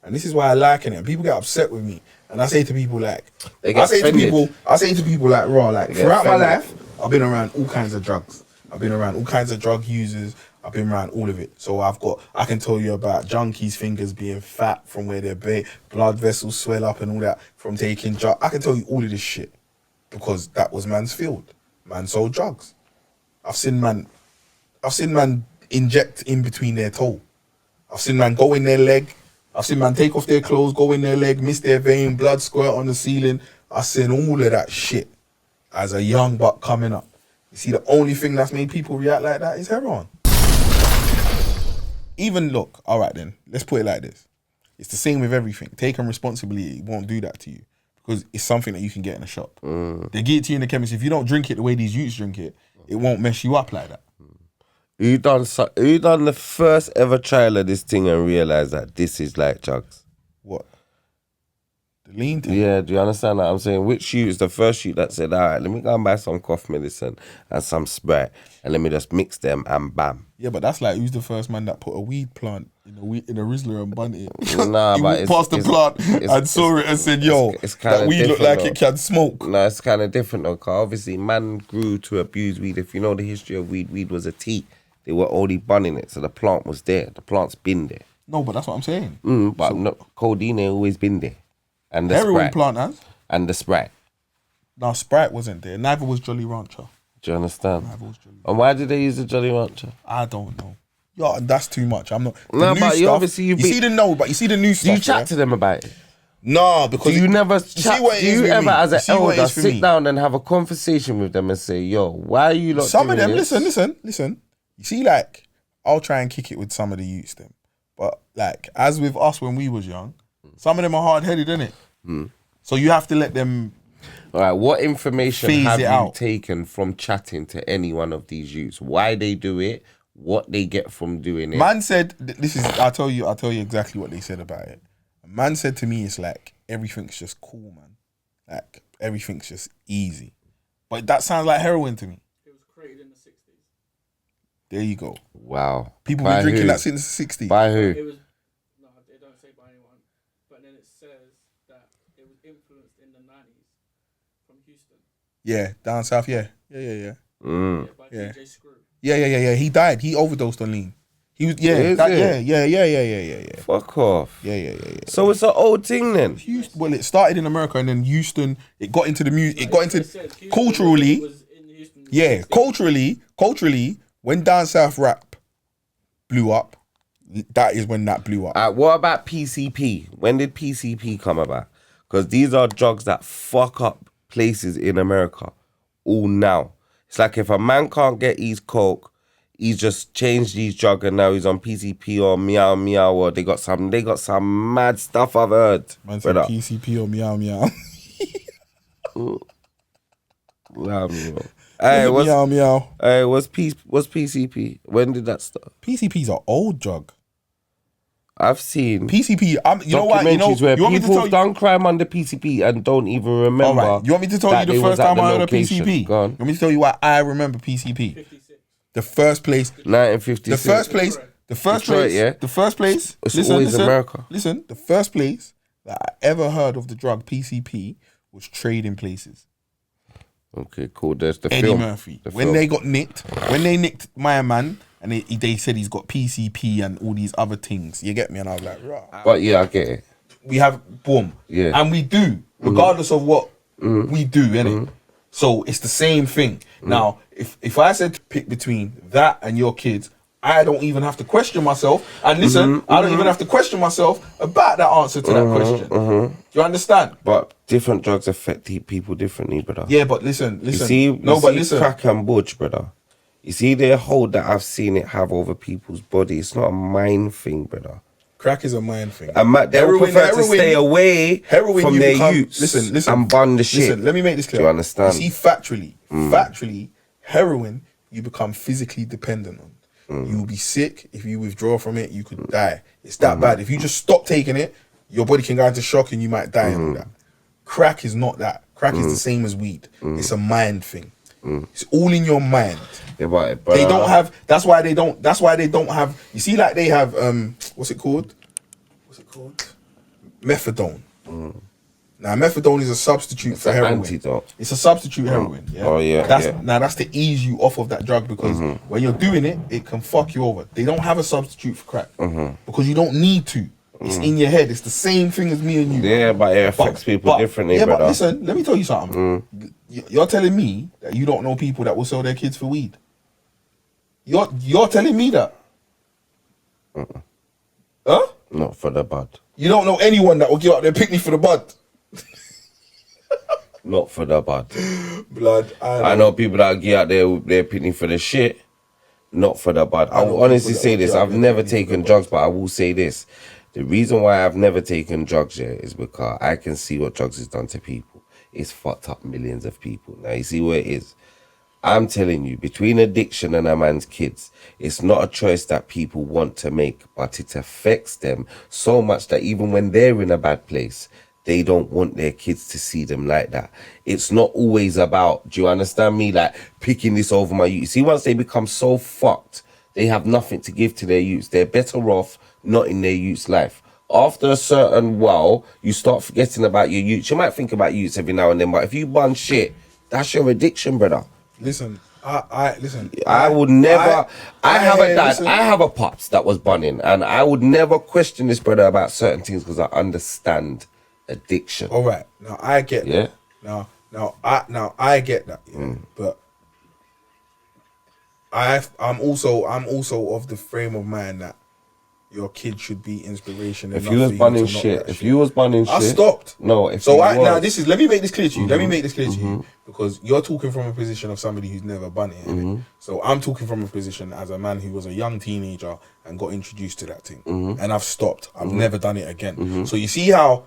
And this is why I liken it. People get upset with me. And I say to people like, They get offended. I say to people like, raw, like, They get throughout my offended. life, I've been around all kinds of drugs. I've been around all kinds of drug users. I've been around all of it. So I can tell you about junkies' fingers being fat from where their blood vessels swell up and all that from taking drugs. I can tell you all of this shit because that was man's field. Man sold drugs. I've seen man inject in between their toe. I've seen man go in their leg. I've seen man take off their clothes, go in their leg, miss their vein, blood squirt on the ceiling. I've seen all of that shit as a young buck coming up. You see, the only thing that's made people react like that is heroin. Even look, all right then, let's put it like this. It's the same with everything. Taking responsibility won't do that to you because it's something that you can get in a shop. They give it to you in the chemist. If you don't drink it the way these youths drink it, it won't mess you up like that. Who done the first ever trial of this thing and realised that this is like drugs? What? The lean thing? Yeah, do you understand that? I'm saying which shoot is the first shoot that said, all right, let me go and buy some cough medicine and some Sprite and let me just mix them and bam. Yeah, but that's like who's the first man that put a weed plant in a Rizzler and bun it? Nah, he but walked past the plant and saw it and said, "Yo, it's kinda that weed look different, like though. it can smoke." No, it's kind of different though, because obviously man grew to abuse weed. If you know the history of weed was a tea. They were already bunning it, so the plant was there. The plant's been there. No, but that's what I'm saying. But no, codeine ain't always been there. And the Heroin Sprite. plant has. And the Sprite. No, Sprite wasn't there. Neither was Jolly Rancher. Do you understand? Neither was Jolly. And why did they use the Jolly Rancher? I don't know. Yo, that's too much. I'm not. The No, new but you stuff, obviously you see the but you see the new Do stuff. you chat yeah? to them about it? No, because Do you never see chat? what it Do is you with ever, me? as You an see what it elder, is for sit me? down and have a conversation with them and say, "Yo, why are you not Some of doing them, this?" listen. You see, like, I'll try and kick it with some of the youths, them. But, like, as with us when we was young, some of them are hard-headed, innit? So you have to let them... All right, what information Phase have it you out. taken from chatting to any one of these youths? Why they do it? What they get from doing it? Man said, this is... I'll tell you exactly what they said about it. Man said to me, it's like, everything's just cool, man. Like, everything's just easy. But that sounds like heroin to me. It was created in the 60s. There you go. Wow. People By been drinking who? that since the 60s. By who? It was, no, it don't say by anyone, but then it says that it was influenced in the 90s from Houston. Yeah, down south, yeah. Yeah. Yeah, by Yeah. DJ Screw. Yeah. He died. He overdosed on lean. He was, yeah. Is That, it? Yeah. Fuck off. Yeah. So it's an old thing then. Houston, well, it started in America and then Houston, it got into the music, it got into It says Houston culturally, was in Houston in the yeah, 60s. culturally, when down south rap blew up, that is when that blew up. What about PCP? When did PCP come about? Because these are drugs that fuck up places in America all now. It's like if a man can't get his coke, he's just changed his drug and now he's on PCP or meow or they got some mad stuff I've heard. Man said brother. PCP or meow. Hey, Meow. what's PCP? When did that start? PCP's an old drug. I've seen PCP, you know what? You know, documentaries where you want me to people tell have you? done crime under PCP and don't even remember. All right, you want me to tell you that the they was first at time the I heard of location? PCP? Go on. You want me to tell you why I remember PCP? 56. The first place, 1956. the first place, Detroit, yeah? the first place. It's always America. Listen, the first place that I ever heard of the drug PCP was Trading Places. Okay, cool. There's the Eddie film. Murphy. The When film. they got nicked, when they nicked my man, and they said he's got PCP and all these other things. You get me? And I was like, rah. But yeah, I get it. We have boom, Yeah. and we do, regardless of what we do, innit? So it's the same thing. Now, if I said to pick between that and your kids, I don't even have to question myself. And listen, I don't even have to question myself about that answer to that question. Do you understand? But different drugs affect people differently, brother. Yeah, but listen. You see, listen. crack and budge, brother. You see the hold that I've seen it have over people's body. It's not a mind thing, brother. Crack is a mind thing. And they will prefer to stay away from you their become- youths Listen, and bun the shit. Listen, let me make this clear. Do you understand? You see, factually, heroin, you become physically dependent on. You will be sick. If you withdraw from it, you could die. It's that bad. If you just stop taking it, your body can go into shock and you might die and all that. Crack is not that. Crack is the same as weed. It's a mind thing. It's all in your mind. Yeah, but, They don't have. That's why they don't have. You see, like they have. What's it called? Methadone. Now, methadone is a substitute for an heroin. antidote. It's a substitute heroin. Yeah? Oh, yeah, That's yeah. Now that's to ease you off of that drug because when you're doing it, it can fuck you over. They don't have a substitute for crack because you don't need to. It's in your head. It's the same thing as me and you. Yeah, but it affects people differently, Yeah, brother. but listen, let me tell you something. You're telling me that you don't know people that will sell their kids for weed. You're telling me that. Huh? Not for the bud. You don't know anyone that will give up their picnic for the bud. Not for the bud. Blood. I know people that get out there with their picnic for the shit. Not for the bud. I know will honestly people that say will this. get out I've there never picnic for the taken bud. drugs, but I will say this. The reason why I've never taken drugs yet is because I can see what drugs has done to people. It's fucked up millions of people. Now, you see where it is. I'm telling you, between addiction and a man's kids, it's not a choice that people want to make, but it affects them so much that even when they're in a bad place, they don't want their kids to see them like that. It's not always about, do you understand me, like picking this over my youth. You see, once they become so fucked, they have nothing to give to their youths. They're better off not in their youth's life. After a certain while, you start forgetting about your youths. You might think about youths every now and then, but if you bun shit, that's your addiction, brother. Listen, I listen. I would never. I have a dad. listen. I have a pops that was bunning, and I would never question this brother about certain things because I understand addiction. All right, now I get Yeah. that. Now I get that. Yeah. But I'm also of the frame of mind that your kid should be inspiration. If you was bunning shit, I stopped. No, if so you now was. this is. Let me make this clear to you. Let me make this clear to you, because you're talking from a position of somebody who's never bun it. innit? So I'm talking from a position as a man who was a young teenager and got introduced to that thing, and I've stopped. I've never done it again. So you see how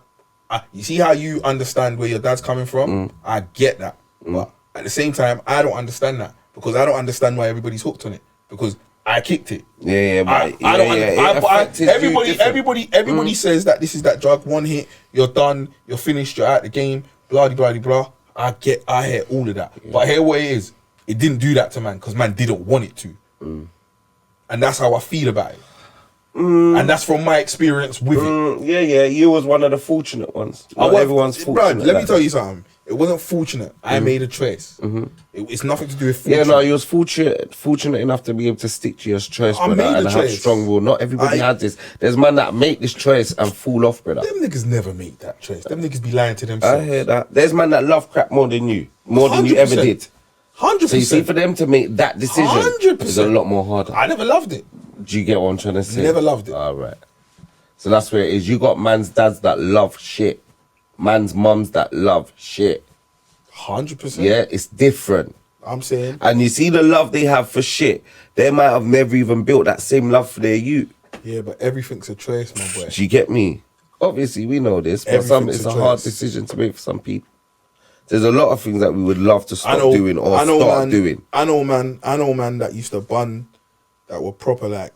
you understand where your dad's coming from. I get that, but at the same time, I don't understand that, because I don't understand why everybody's hooked on it, because I kicked it. Everybody says that this is that drug. One hit, you're done, you're finished, you're out the game. Blah blah blah blah. I hear all of that, but I hear what it is. It didn't do that to man, because man didn't want it to, and that's how I feel about it. And that's from my experience with it. You was one of the fortunate ones. Not everyone's fortunate. Bro, let me tell you something. It wasn't fortunate. I made a choice. It's nothing to do with fortune. Yeah, no, you was fortunate enough to be able to stick to your choice, brother, and have strong will. Not everybody has this. There's man that make this choice and fall off, brother. Them niggas never make that choice. Them niggas be lying to themselves. I hear that. There's man that love crap more than you ever did. 100%. So you see, for them to make that decision 100%. is a lot more harder. I never loved it. Do you get what I'm trying to say? Never loved it. All right. So that's where it is. You got man's dads that love shit. Man's mums that love shit. 100%. Yeah, it's different. I'm saying. And you see the love they have for shit. They might have never even built that same love for their youth. Yeah, but everything's a choice, my boy. Do you get me? Obviously, we know this, but it's a hard decision to make for some people. There's a lot of things that we would love to stop doing or start doing. I know man that used to bun, that were proper, like,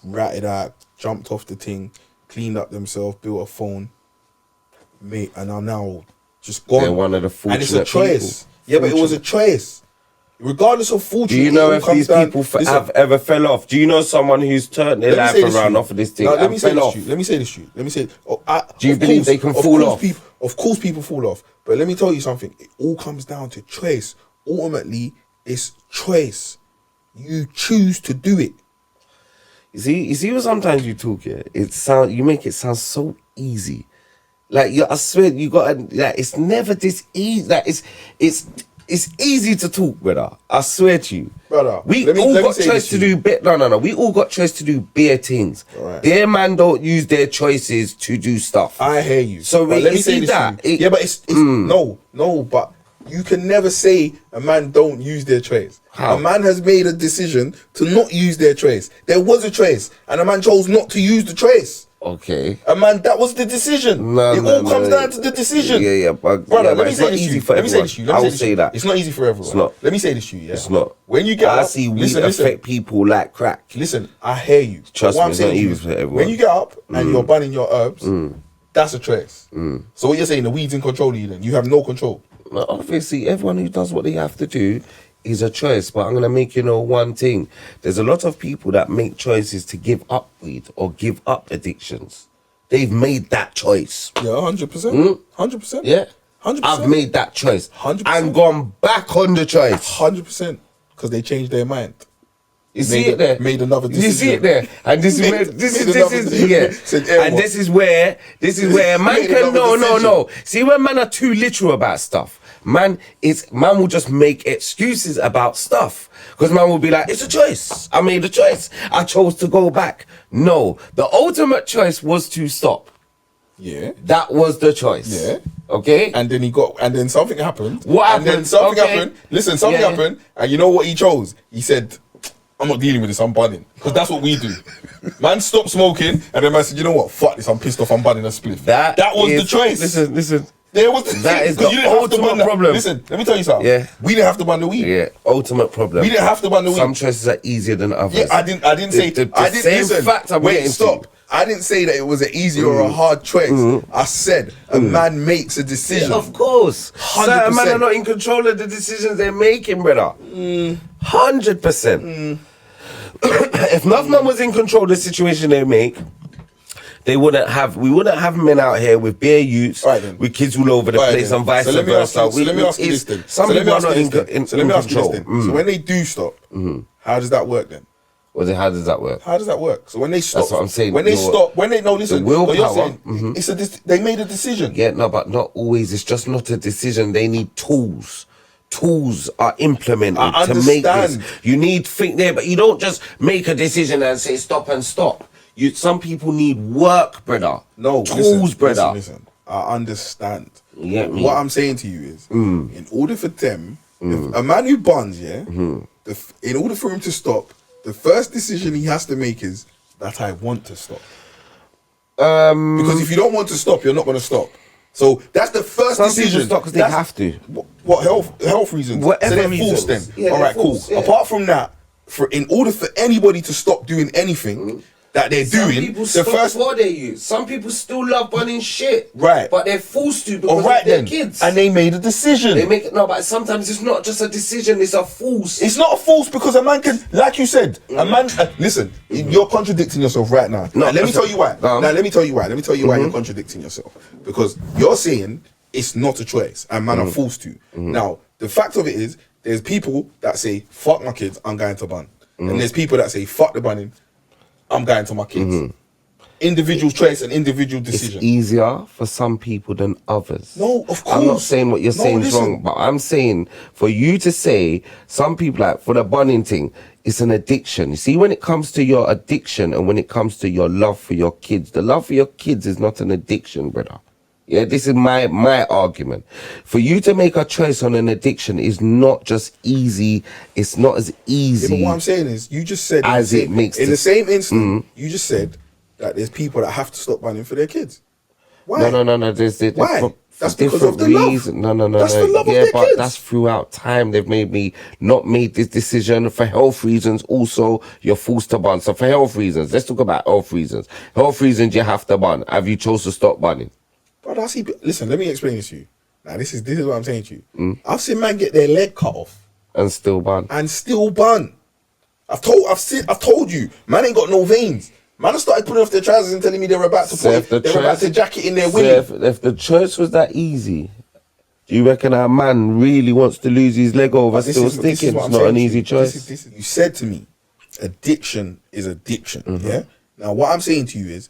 ratted out, jumped off the thing, cleaned up themselves, built a phone, mate, and are now just gone. They're one of the fortunate people. And it's a choice. People. Yeah, but it was a choice. Regardless of fortune. Do you know if these people have ever fell off? Do you know someone who's turned their life around off of this thing and fell off? Let me say this to you. Do you believe they can fall off? Of course people fall off. But let me tell you something. It all comes down to choice. Ultimately, it's choice. You choose to do it. You see what sometimes you talk, yeah? You make it sound so easy. Like, I swear, you got, like, it's never this easy. Like, it's easy to talk, brother. I swear to you. Brother, we all got choice to do no. We all got choice to do bare things. Right. Their man don't use their choices to do stuff. I hear you. So let me say that. But it's no, but you can never say a man don't use their choice. How? A man has made a decision to not use their choice. There was a choice, and a man chose not to use the choice. Okay. A man, that was the decision. It all comes down to the decision. Yeah, but brother, let me it's say not this easy to for you. everyone. I will say that. It's not easy for everyone. It's not. Let me say this to you, yeah? It's not. When you get I up, see weed affect people like crack. Listen, I hear you. Trust me, I'm it's not saying easy for everyone. when you get up and you're banning your herbs, that's a choice. So what you're saying, the weed's in control of you then? You have no control. Well, obviously, everyone who does what they have to do is a choice. But I'm going to make you know one thing. There's a lot of people that make choices to give up weed or give up addictions. They've made that choice. Yeah, 100%. 100%. Yeah? 100%. I've made that choice. 100%. And gone back on the choice. 100%. Because they changed their mind. You see it there? Made another decision. You see it there? And this is where this is where man can no. See, when man are too literal about stuff, man will just make excuses about stuff. Because man will be like, it's a choice. I made a choice. I chose to go back. No, the ultimate choice was to stop. Yeah. That was the choice. Yeah. Okay? And then something happened. What happened? And then something happened. Listen, something happened. And you know what he chose? He said, I'm not dealing with this, I'm banning. Because that's what we do. Man stopped smoking, and then man said, you know what? Fuck this, I'm pissed off, I'm banning a spliff. That was the choice. Listen. There was That is the ultimate problem. Listen, let me tell you something. Yeah. We didn't have to ban the weed. Yeah, ultimate problem. We didn't have to ban the weed. Some choices are easier than others. Yeah, I didn't say I didn't say that it was an easy or a hard choice. I said a man makes a decision. Yeah, of course. 100%. Certain men are not in control of the decisions they're making, brother. 100%. If enough man was in control of the situation they make, we wouldn't have men out here with bare youths, with kids all over the place and vice versa. So let me ask you this then. Some people are not in control. So when they do stop, how does that work then? How does that work? How does that work? So when they stop, that's what I'm saying. When they stop, listen, the willpower. They made a decision. Yeah, no, but not always. It's just not a decision. They need tools tools are implemented I to make this. understand. You need think there, but you don't just make a decision and say stop and stop. Some people need work, brother. No, tools, brother. Listen. I understand. You get me? What I'm saying to you is, in order for them, if a man who buns, in order for him to stop, the first decision he has to make is that I want to stop. Because if you don't want to stop, you're not going to stop. So that's the first Some decision. people stop because they have to. What health reasons? Whatever so they're reasons. forced then. Yeah, All right, they're forced, cool. yeah. Apart from that, in order for anybody to stop doing anything that they're Some doing, people the stop first before they use. Some people still love bunning shit. Right. But they're forced to because all right of their then, kids. and they made a decision. They make it but sometimes it's not just a decision, it's a force. It's not a force because a man can, like you said, a man. Listen, you're contradicting yourself right now. No, Now, let me tell you why. Go on. Now let me tell you why. Let me tell you why you're contradicting yourself. Because you're saying it's not a choice, and man are forced to. Now the fact of it is, there's people that say fuck my kids, I'm going to bun, and there's people that say fuck the bunning, I'm going to my kids. Individual choice and individual decision. It's easier for some people than others. No, of course. I'm not saying what you're No, saying is listen. wrong, but I'm saying for you to say some people like for the bunning thing, it's an addiction. You see, when it comes to your addiction and when it comes to your love for your kids, the love for your kids is not an addiction, brother. Yeah, this is my argument. For you to make a choice on an addiction is not just easy. It's not as easy. Yeah, but what I'm saying is, you just said As it makes in the- the same instant, you just said that there's people that have to stop banning for their kids. Why? No. There's Why? for That's because different of the love. reasons. No. That's the love of yeah, their but kids. that's throughout time. They've not made this decision for health reasons. Also, you're forced to ban. So for health reasons, let's talk about health reasons. Health reasons, you have to ban. Have you chose to stop banning? But listen, let me explain this to you. Now, this is what I'm saying to you. I've seen man get their leg cut off And still ban. and still bun. I've told you, man ain't got no veins. Man have started putting off their trousers and telling me they're about to jacket in their willy. If the choice was that easy, do you reckon our man really wants to lose his leg over This still is what sticking? It's I'm not saying an to easy you. choice. You said to me, addiction is addiction. Yeah. Now, what I'm saying to you is,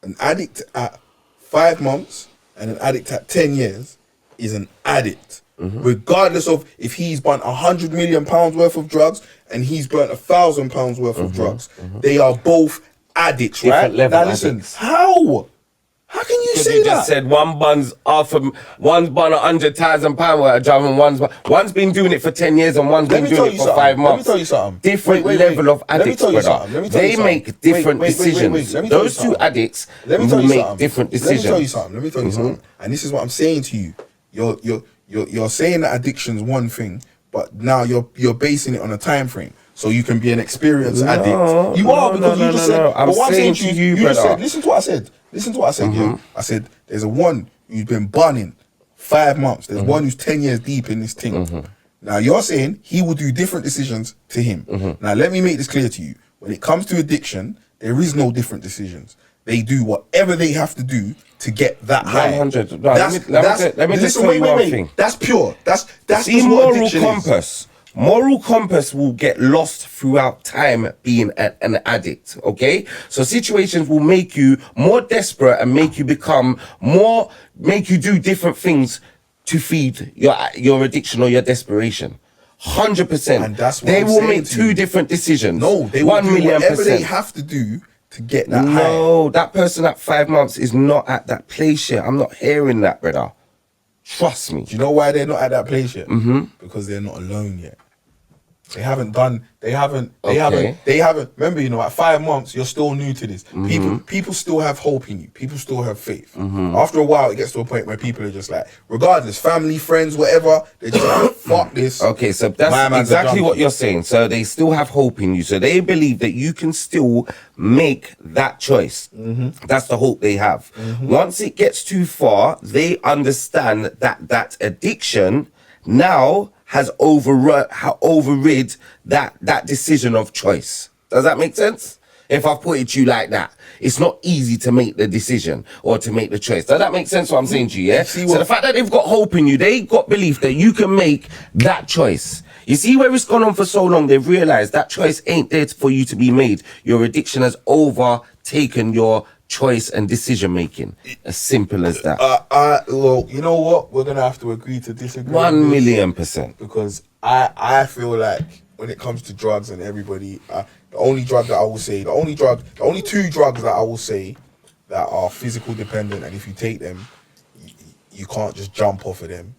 an addict at 5 months and an addict at 10 years is an addict, regardless of if he's burnt £100 million worth of drugs and he's burnt £1,000 worth of drugs. They are both addicts, right? Different level Now, listen, addicts. how? How can you say You that? just said one's bun £100,000 worth of drugs and one's been doing it for 10 years and one's Let been me tell doing it you for something. 5 months. Let me tell you something. Different Wait. level of Let me addicts, tell you brother. something. Let me tell you They something. make different Wait. decisions. Let me tell you Those two something. addicts Let me tell will you make something. different decisions. Let me tell you something. And this is what I'm saying to you. You're saying that addiction's one thing, but now you're basing it on a time frame. So you can be an experienced addict. You are because you just said. I'm But what saying to you, just brother. said. Listen to what I said. Yeah. I said there's a one who's been burning 5 months. There's one who's 10 years deep in this thing. Now you're saying he will do different decisions to him. Now let me make this clear to you. When it comes to addiction, there is no different decisions. They do whatever they have to do to get that high. 100. No, let me just tell you one thing. That's pure. That's See, just what moral addiction compass. Moral compass will get lost throughout time being an addict, okay? So situations will make you more desperate and make you do different things to feed your addiction or your desperation. 100%. And that's what they I'm will saying make to two you. different decisions. No, they will 1 do million whatever they percent. have to do to get that high. No, that person at 5 months is not at that place yet. I'm not hearing that, brother. Trust me. Do you know why they're not at that place yet? Because they're not alone yet. They haven't. Remember, at 5 months, you're still new to this. People still have hope in you. People still have faith. After a while, it gets to a point where people are just like, regardless, family, friends, whatever, they're just like, fuck this. Okay, so My that's man's a exactly what junkie. you're saying. So they still have hope in you. So they believe that you can still make that choice. That's the hope they have. Once it gets too far, they understand that addiction now has overrid that decision of choice. Does that make sense? If I put it to you like that, it's not easy to make the decision or to make the choice. Does that make sense what I'm saying to you, yeah? See So what- the fact that they've got hope in you, they got belief that you can make that choice. You see where it's gone on for so long, they've realized that choice ain't there for you to be made. Your addiction has overtaken your choice and decision making. As simple as that. Well, you know what? We're gonna have to agree to disagree. 1,000,000%. Because I feel like when it comes to drugs and everybody, the only drug that I will say, the only two drugs that I will say that are physical dependent, and if you take them, you can't just jump off of them,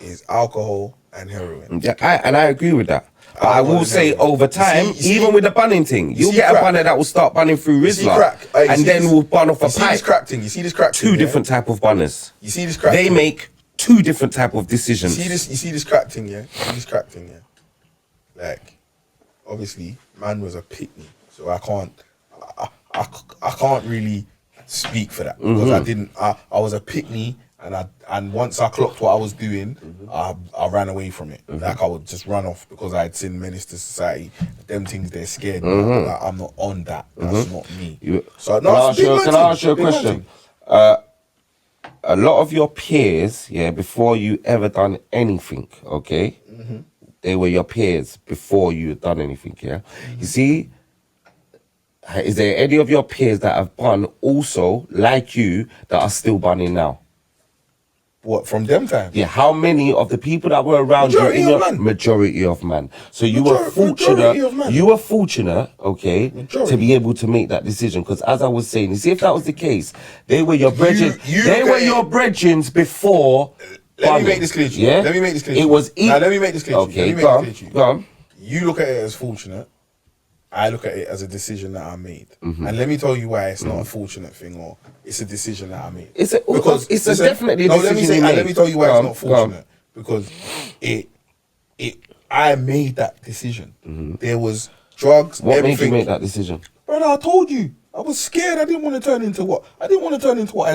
is alcohol and heroin. Yeah, I agree with that. But I will say over time, even with the bunning thing, you'll get a bunner that will start bunning through Rizla and then will bun off a pipe. You see this crack thing? You see this crack thing? Two different type of bunners. You see this crack They thing? make two different type of decisions. You see this crack thing, yeah? You see this crack thing, yeah? Like, obviously, man was a pick me, so I can't really speak for that because I was a pick me. And once I clocked what I was doing, I ran away from it. Like I would just run off because I had seen Menace to Society. Them things, they're scared. Like, I'm not on that. That's not me. So can I ask you a question? A lot of your peers, yeah, before you ever done anything, okay, they were your peers before you had done anything, yeah. You see, is there any of your peers that have bun also like you that are still bunning now? What, from them times? Yeah, how many of the people that were around you in your majority of man? So you were fortunate, okay, to be able to make that decision. Because as I was saying, you see, if that was the case, they were your brethren. They were your brethren before. Let me make this clear to you. Yeah? Let me make this clear to It you. was Now, let me make this clear to you. Okay, go on. You look at it as fortunate. I look at it as a decision that I made. And let me tell you why it's not a fortunate thing or it's a decision that I made. It's definitely a decision you made. Let me tell you why it's not fortunate. Because I made that decision. There was drugs, What everything. made you make that decision? Brother, I told you. I was scared. I didn't want to turn into what I'd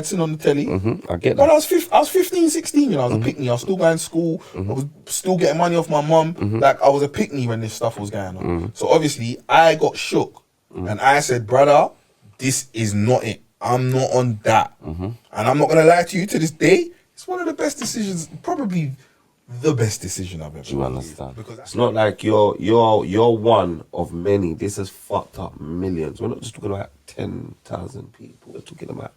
seen on the telly. I get that. But I was 15, 16, you know, I was a pick-me. I was still going to school. I was still getting money off my mum. Like, I was a pick-me when this stuff was going on. So, obviously, I got shook. And I said, brother, this is not it. I'm not on that. And I'm not going to lie to you, to this day, it's one of the best decisions, probably the best decision I've ever made. Do you understand? Because It's not like you're one of many. This has fucked up millions. We're not just talking about 10,000 people. We're talking about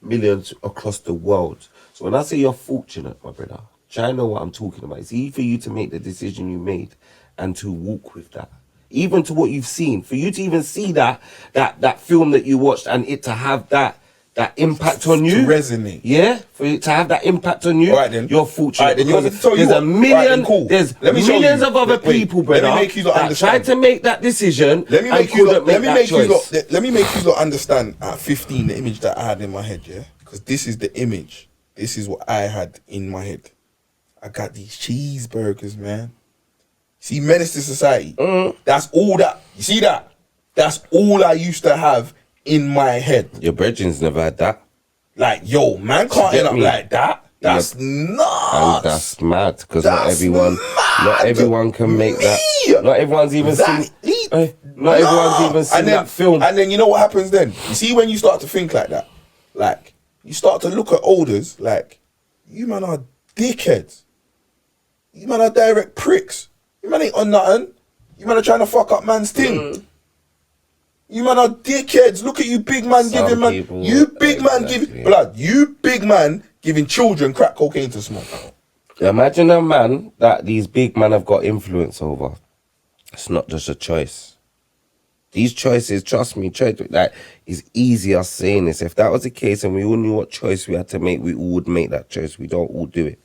millions across the world. So when I say you're fortunate, my brother, try to know what I'm talking about. It's easy for you to make the decision you made and to walk with that. Even to what you've seen. For you to even see that film that you watched and it to have that impact on you. To resonate. Yeah? For it to have that impact on you, Alright then. you're fortunate. Alright, then because tell you there's a what. million, Alright then, cool. there's Let me show millions you. of other Wait, people, let brother, me make you lot that understand. tried to make that decision Let me and make you couldn't make that choice. Let me make you lot understand at 15 the image that I had in my head, yeah? Because this is the image. This is what I had in my head. I got these cheeseburgers, man. See, Menace to Society. That's all that. You see that? That's all I used to have in my head. Your brethren's never had that. Like, yo, man can't Get end up me? like that. That's nuts. And that's mad because not That's everyone can make that. Me. Not everyone's even seen. Not everyone's even seen that film. And then you know what happens then? You see when you start to think like that, like you start to look at olders like, you man are dickheads. You man are direct pricks. You man ain't on nothing. You man are trying to fuck up man's thing. You man are dickheads. Look at you big man giving man. You big man giving blood. You big man giving children crack cocaine to smoke. Imagine a man that these big men have got influence over. It's not just a choice. These choices, trust me, like it's easier saying this. If that was the case and we all knew what choice we had to make, we all would make that choice. We don't all do it.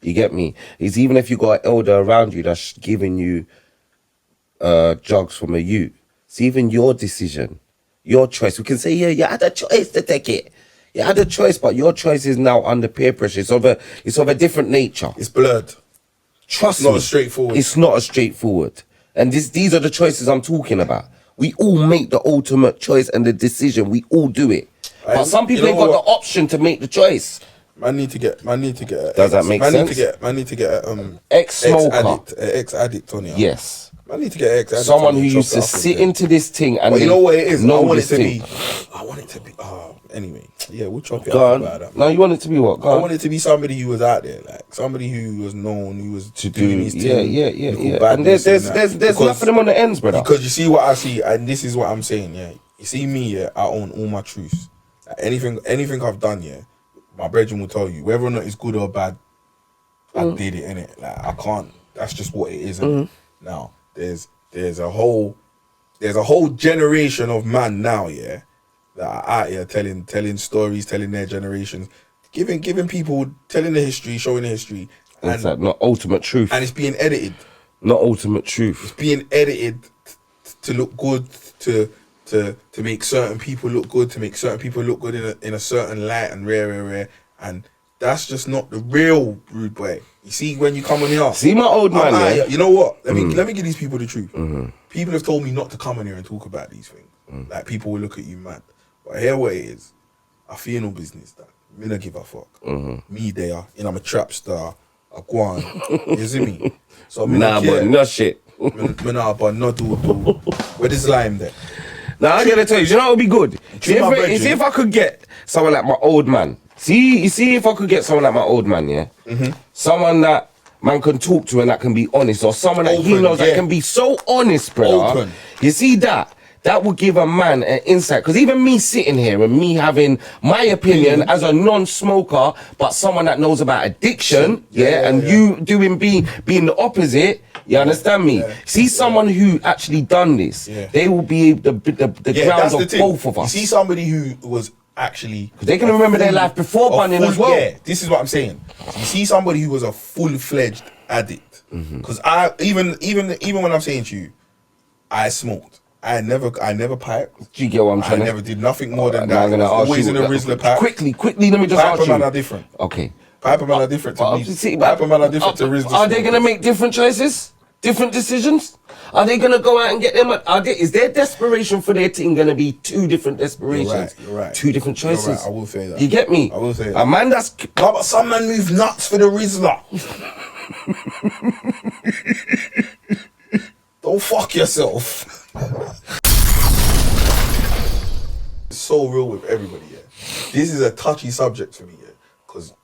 You get me? It's even if you got an elder around you that's giving you drugs from a youth. It's even your decision, your choice. We can say, yeah, you had a choice to take it. You had a choice, but your choice is now under peer pressure. It's of a different nature. It's blurred. Trust me. It's not me. as straightforward. It's not as straightforward. And these are the choices I'm talking about. We all make the ultimate choice and the decision. We all do it. But some people ain't got the option to make the choice. Man need to get. Does that make sense? Man need to get ex-smoker, ex-addict on here. Yes. I need to get ex-addict. Someone who used to sit into this thing and but you know what it is? I want this it to thing. be. I want it to be. Anyway, yeah, we'll chop it Go up on. about that. No, you want it to be what? Go I on. want it to be somebody who was out there, like somebody who was known, who was To doing do, his yeah. thing. And there's nothing on the ends, brother. Because you see what I see, and this is what I'm saying, yeah. You see me, yeah, I own all my truths. Like, anything I've done, yeah, my brethren will tell you whether or not it's good or bad. I did it, innit? Like I can't. That's just what it is. Innit? Now there's a whole generation of man now, yeah, that are out here telling stories, telling their generations, giving people, telling the history, showing the history, and It's like not ultimate truth. it's being edited. Not ultimate truth. It's being edited to look good, to make certain people look good, to make certain people look good in a certain light and rare, and that's just not the real rude boy. You see, when you come on here, See my old man, yeah? you know what? Let me give these people the truth. People have told me not to come on here and talk about these things. Like people will look at you mad. But here what it is, I feel no business that. Me not give a fuck. Me there, and I'm a trap star, a guan. You see me? So me Nah, but no shit. Me nah, but not do. Where this lime there? Now I gotta tell you, you know what would be good? See my if, brethren. see if I could get someone like my old man. See if I could get someone like my old man, yeah? Someone that man can talk to and that can be honest, or someone that he Open, knows that yeah. can be so honest, brother. Open. You see that? That would give a man an insight. Because even me sitting here and me having my opinion as a non-smoker, but someone that knows about addiction, you being the opposite, you understand me? See someone who actually done this, they will be the grounds of both of us. You see somebody who was actually... They can remember their life before bunning as well. Yeah, this is what I'm saying. You see somebody who was a full-fledged addict. Because I even when I'm saying to you, I smoked. I never piped. Do you get what I'm trying I to... never did nothing more than Now that. I'm gonna ask Always you in a Rizzler pack. Quickly, let me just ask Piper you. man are different. Okay. Piper man are different to me. See, Piper man are different to Rizzler. Are they gonna make different choices? Different decisions? Are they gonna go out and get them? Is their desperation for their team gonna be two different desperations? You're right. Two different choices. You're right, I will say that. You get me? I will say that. A man that's... No, but some man move nuts for the Rizzler. Don't fuck yourself. It's so real with everybody, yeah. This is a touchy subject for me, yeah, because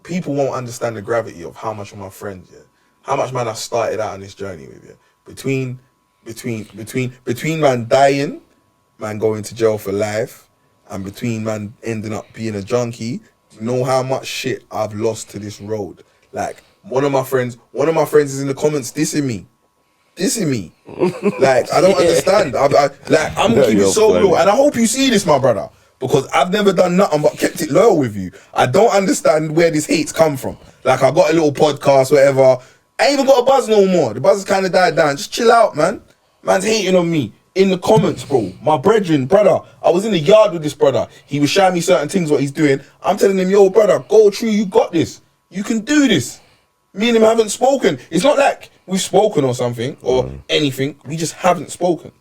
people won't understand the gravity of how much of my friends, yeah, how much man I started out on this journey with, yeah. Between man dying, man going to jail for life, and between man ending up being a junkie, you know how much shit I've lost to this road. Like one of my friends is in the comments dissing me. Like I don't understand. I'm gonna keep it so real, and I hope you see this, my brother, because I've never done nothing but kept it loyal with you. I don't understand where this hate's come from. Like I got a little podcast, whatever. I ain't even got a buzz no more. The buzz has kind of died down. Just chill out, man. Man's hating on me in the comments, bro. My brethren, brother. I was in the yard with this brother. He was showing me certain things what he's doing. I'm telling him, yo, brother, go through. You got this. You can do this. Me and him haven't spoken. It's not like we've spoken or something or anything. We just haven't spoken.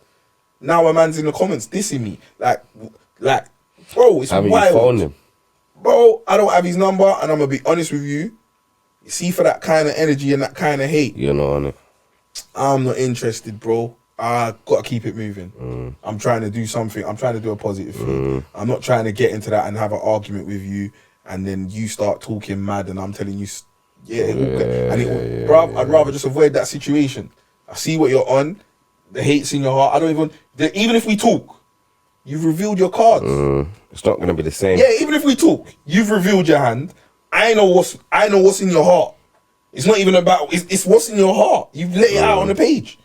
Now a man's in the comments dissing me. Like, bro, it's Haven't wild. you phoned him? Bro, I don't have his number, and I'm gonna be honest with you. You see, for that kind of energy and that kind of hate, You know, innit? I'm not interested, bro. I gotta keep it moving. I'm trying to do something. I'm trying to do a positive thing. I'm not trying to get into that and have an argument with you, and then you start talking mad, and I'm telling you, bro, I'd rather just avoid that situation. I see what you're on. The hate's in your heart. I don't even if we talk, you've revealed your cards. It's not gonna be the same. Yeah, even if we talk, you've revealed your hand. I know what's in your heart. It's not even about it's what's in your heart. You've let it out on the page.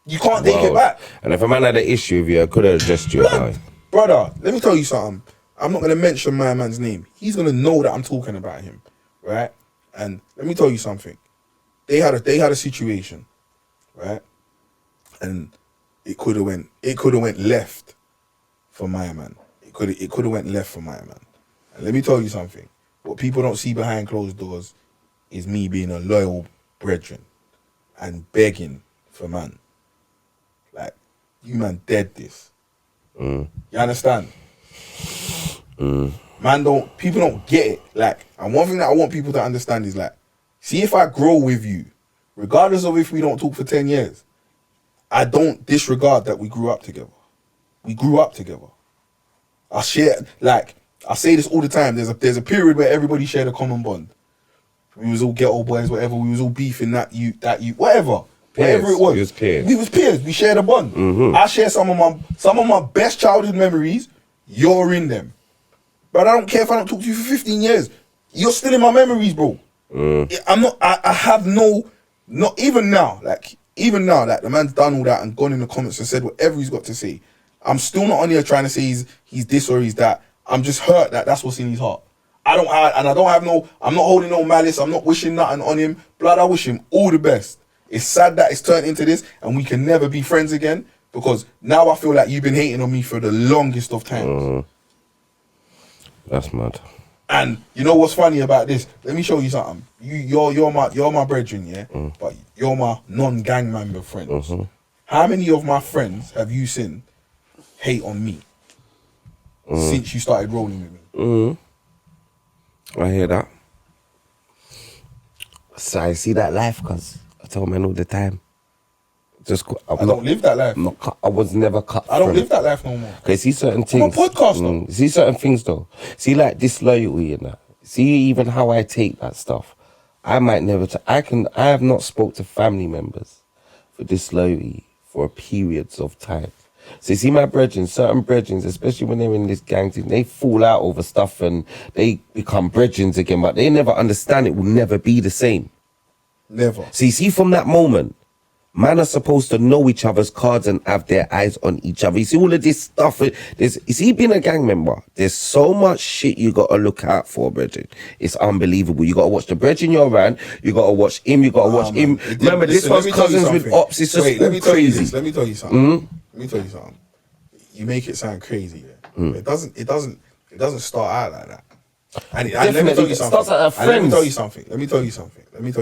You can't take it back. And if a man had an issue with you, I could have addressed you about it. Brother, let me tell you something. I'm not gonna mention my man's name. He's gonna know that I'm talking about him, right? And let me tell you something. They had a situation, right? And it could have went left for my man. It could have went left for my man. And let me tell you something. What people don't see behind closed doors is me being a loyal brethren and begging for man. Like, you man dead this. You understand? People don't get it. Like, and one thing that I want people to understand is like, see, if I grow with you, regardless of if we don't talk for 10 years, I don't disregard that we grew up together. We grew up together. I say this all the time. There's a period where everybody shared a common bond. We was all ghetto boys, whatever. We was all beefing whatever. Whatever it was. We was peers. We shared a bond. I share some of my best childhood memories. You're in them. But I don't care if I don't talk to you for 15 years. You're still in my memories, bro. I'm not. I have not even now. Like the man's done all that and gone in the comments and said whatever he's got to say. I'm still not on here trying to say he's this or he's that. I'm just hurt that that's what's in his heart. I'm not holding no malice. I'm not wishing nothing on him. Blood, I wish him all the best. It's sad that it's turned into this and we can never be friends again because now I feel like you've been hating on me for the longest of times. That's mad. And you know what's funny about this? Let me show you something. You're my brethren, yeah? But you're my non-gang member friends. How many of my friends have you seen hate on me since you started rolling with me? I hear that. So I see that life, cause I tell men all the time. I don't live that life. I was never cut. I don't live that life no more. Okay, see certain things. I'm a podcaster. See certain things though. See like disloyalty and that. See even how I take that stuff. I might never. I have not spoke to family members for disloyalty for periods of time. So you see my brethren, certain brethren, especially when they're in this gang thing, they fall out over stuff and they become brethren again, but they never understand it will never be the same. Never. So you see from that moment, man are supposed to know each other's cards and have their eyes on each other. You see all of this stuff. You see being a gang member, there's so much shit you got to look out for, brethren. It's unbelievable. You got to watch the brethren you're around. You got to watch him. You got to watch him. Remember, this one's cousins with ops. It's just crazy. Let me tell you something. Let me tell you something. You make it sound crazy. Yeah? It doesn't start out like that. And let me tell you something. Let me tell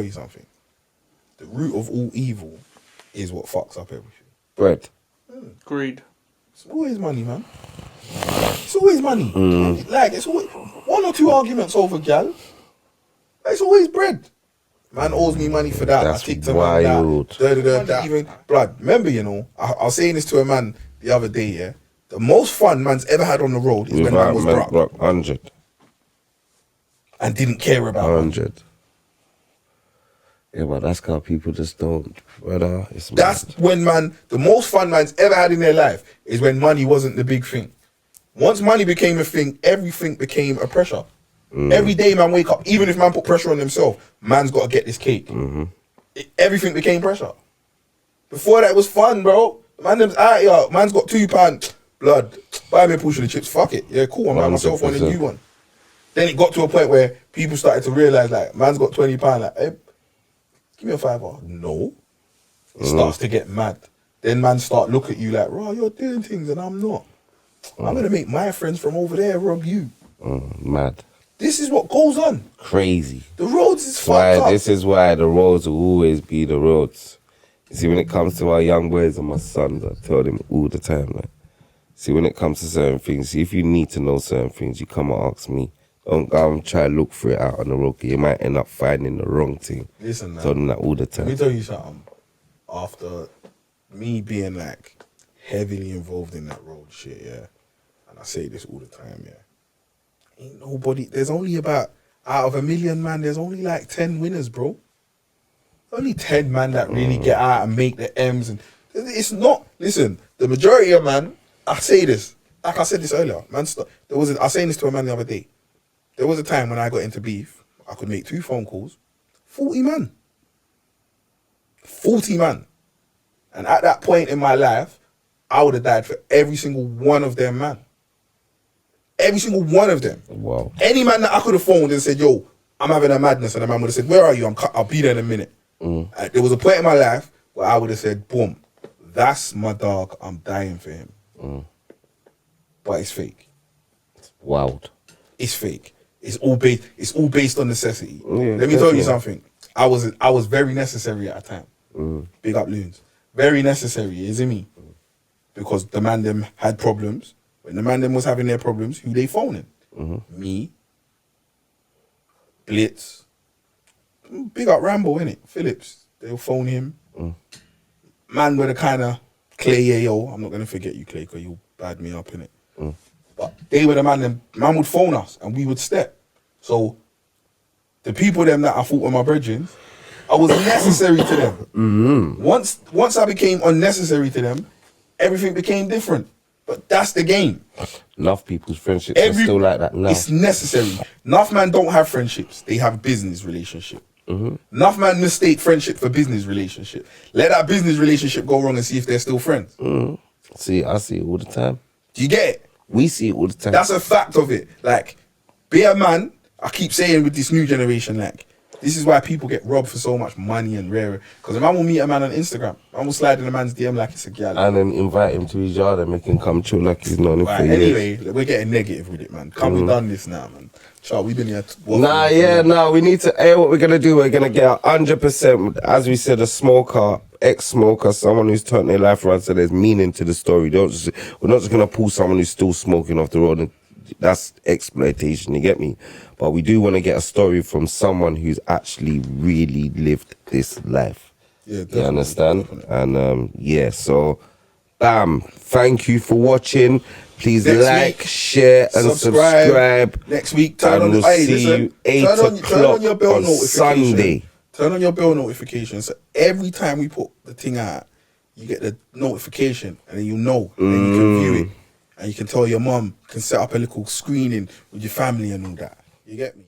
you something. The root of all evil is what fucks up everything. Bread. Greed. It's always money, man. It's always money. Like, it's always one or two arguments over gal. It's always bread. Man owes me money for that. That's I take to wild. that. Even blood. Remember, you know, I was saying this to a man the other day, yeah. The most fun man's ever had on the road is when man was broke. 100. And didn't care about 100. Yeah, but that's how people just don't, brother. That's when the most fun man's ever had in their life is when money wasn't the big thing. Once money became a thing, everything became a pressure. Every day man wake up, even if man put pressure on himself, man's got to get this cake. Everything became pressure. Before that it was fun, bro. Man's got £2. Blood. Buy me a portion of chips. Fuck it. Yeah, cool. I'm buying myself one and you one. Then it got to a point where people started to realize, like, man's got £20. Like, hey, give me a £5. No. It starts to get mad. Then man start look at you like, bro, you're doing things and I'm not. I'm gonna make my friends from over there rob you. Mad. This is what goes on. Crazy. The roads is fucked up. This is why the roads will always be the roads. You see, when it comes to our young boys and my sons, I tell them all the time, like, see, when it comes to certain things, see, if you need to know certain things, you come and ask me. Don't go and try to look for it out on the road. You might end up finding the wrong thing. Listen, man. Tell them that all the time. Let me tell you something. After me being like heavily involved in that road shit, yeah, and I say this all the time, yeah, ain't nobody. There's only about out of 1 million man. There's only like 10 winners, bro. Only 10 man that really get out and make the M's, and it's not. Listen, the majority of man. I say this, like I said this earlier, man. I was saying this to a man the other day. There was a time when I got into beef, I could make 2 phone calls, 40 man. 40 man. And at that point in my life, I would have died for every single one of them, man. Every single one of them. Wow. Any man that I could have phoned and said, yo, I'm having a madness, and the man would have said, where are you? I'll be there in a minute. There was a point in my life where I would have said, boom, that's my dog, I'm dying for him. But it's fake. It's wild. It's fake. It's all based on necessity. Yeah, Let me tell you something. I was very necessary at a time. Big up loons. Very necessary, isn't me? Because the man them had problems. When the man them was having their problems, who they phoning? Me. Blitz. Big up Rambo, innit? Phillips. They'll phone him. Man were the kind of Clay, yo. I'm not gonna forget you, Clay, because you bad me up, innit? But they were the man would phone us and we would step. So the people them that I thought were my brethren, I was necessary to them. Once I became unnecessary to them, everything became different. But that's the game. Enough people's friendships are still like that now. It's necessary. Enough man don't have friendships. They have business relationship. Enough man mistake friendship for business relationship. Let that business relationship go wrong and see if they're still friends. See, I see it all the time. Do you get it? We see it all the time. That's a fact of it. Like, be a man. I keep saying with this new generation, like, this is why people get robbed for so much money and rare. Because a man will meet a man on Instagram. Man will slide in a man's DM like it's a gal. And then invite him to his yard and make him come chill like he's known him for years. Anyway, we're getting negative with it, man. Can't we done this now, man? Charles, we've been here. We need to. What we're gonna do? We're gonna get 100%. As we said, a smoker, ex-smoker, someone who's turned their life around. So there's meaning to the story. We're not just gonna pull someone who's still smoking off the road. And that's exploitation. You get me? But we do want to get a story from someone who's actually really lived this life. Yeah, definitely. You understand? Definitely. And so, bam! Thank you for watching. Please like, share, and subscribe. Next week, turn on you 8 o'clock your bell on notification. Sunday. Turn on your bell notification. So every time we put the thing out, you get the notification, and then you know, and you can view it, and you can tell your mum, can set up a little screening with your family and all that. You get me?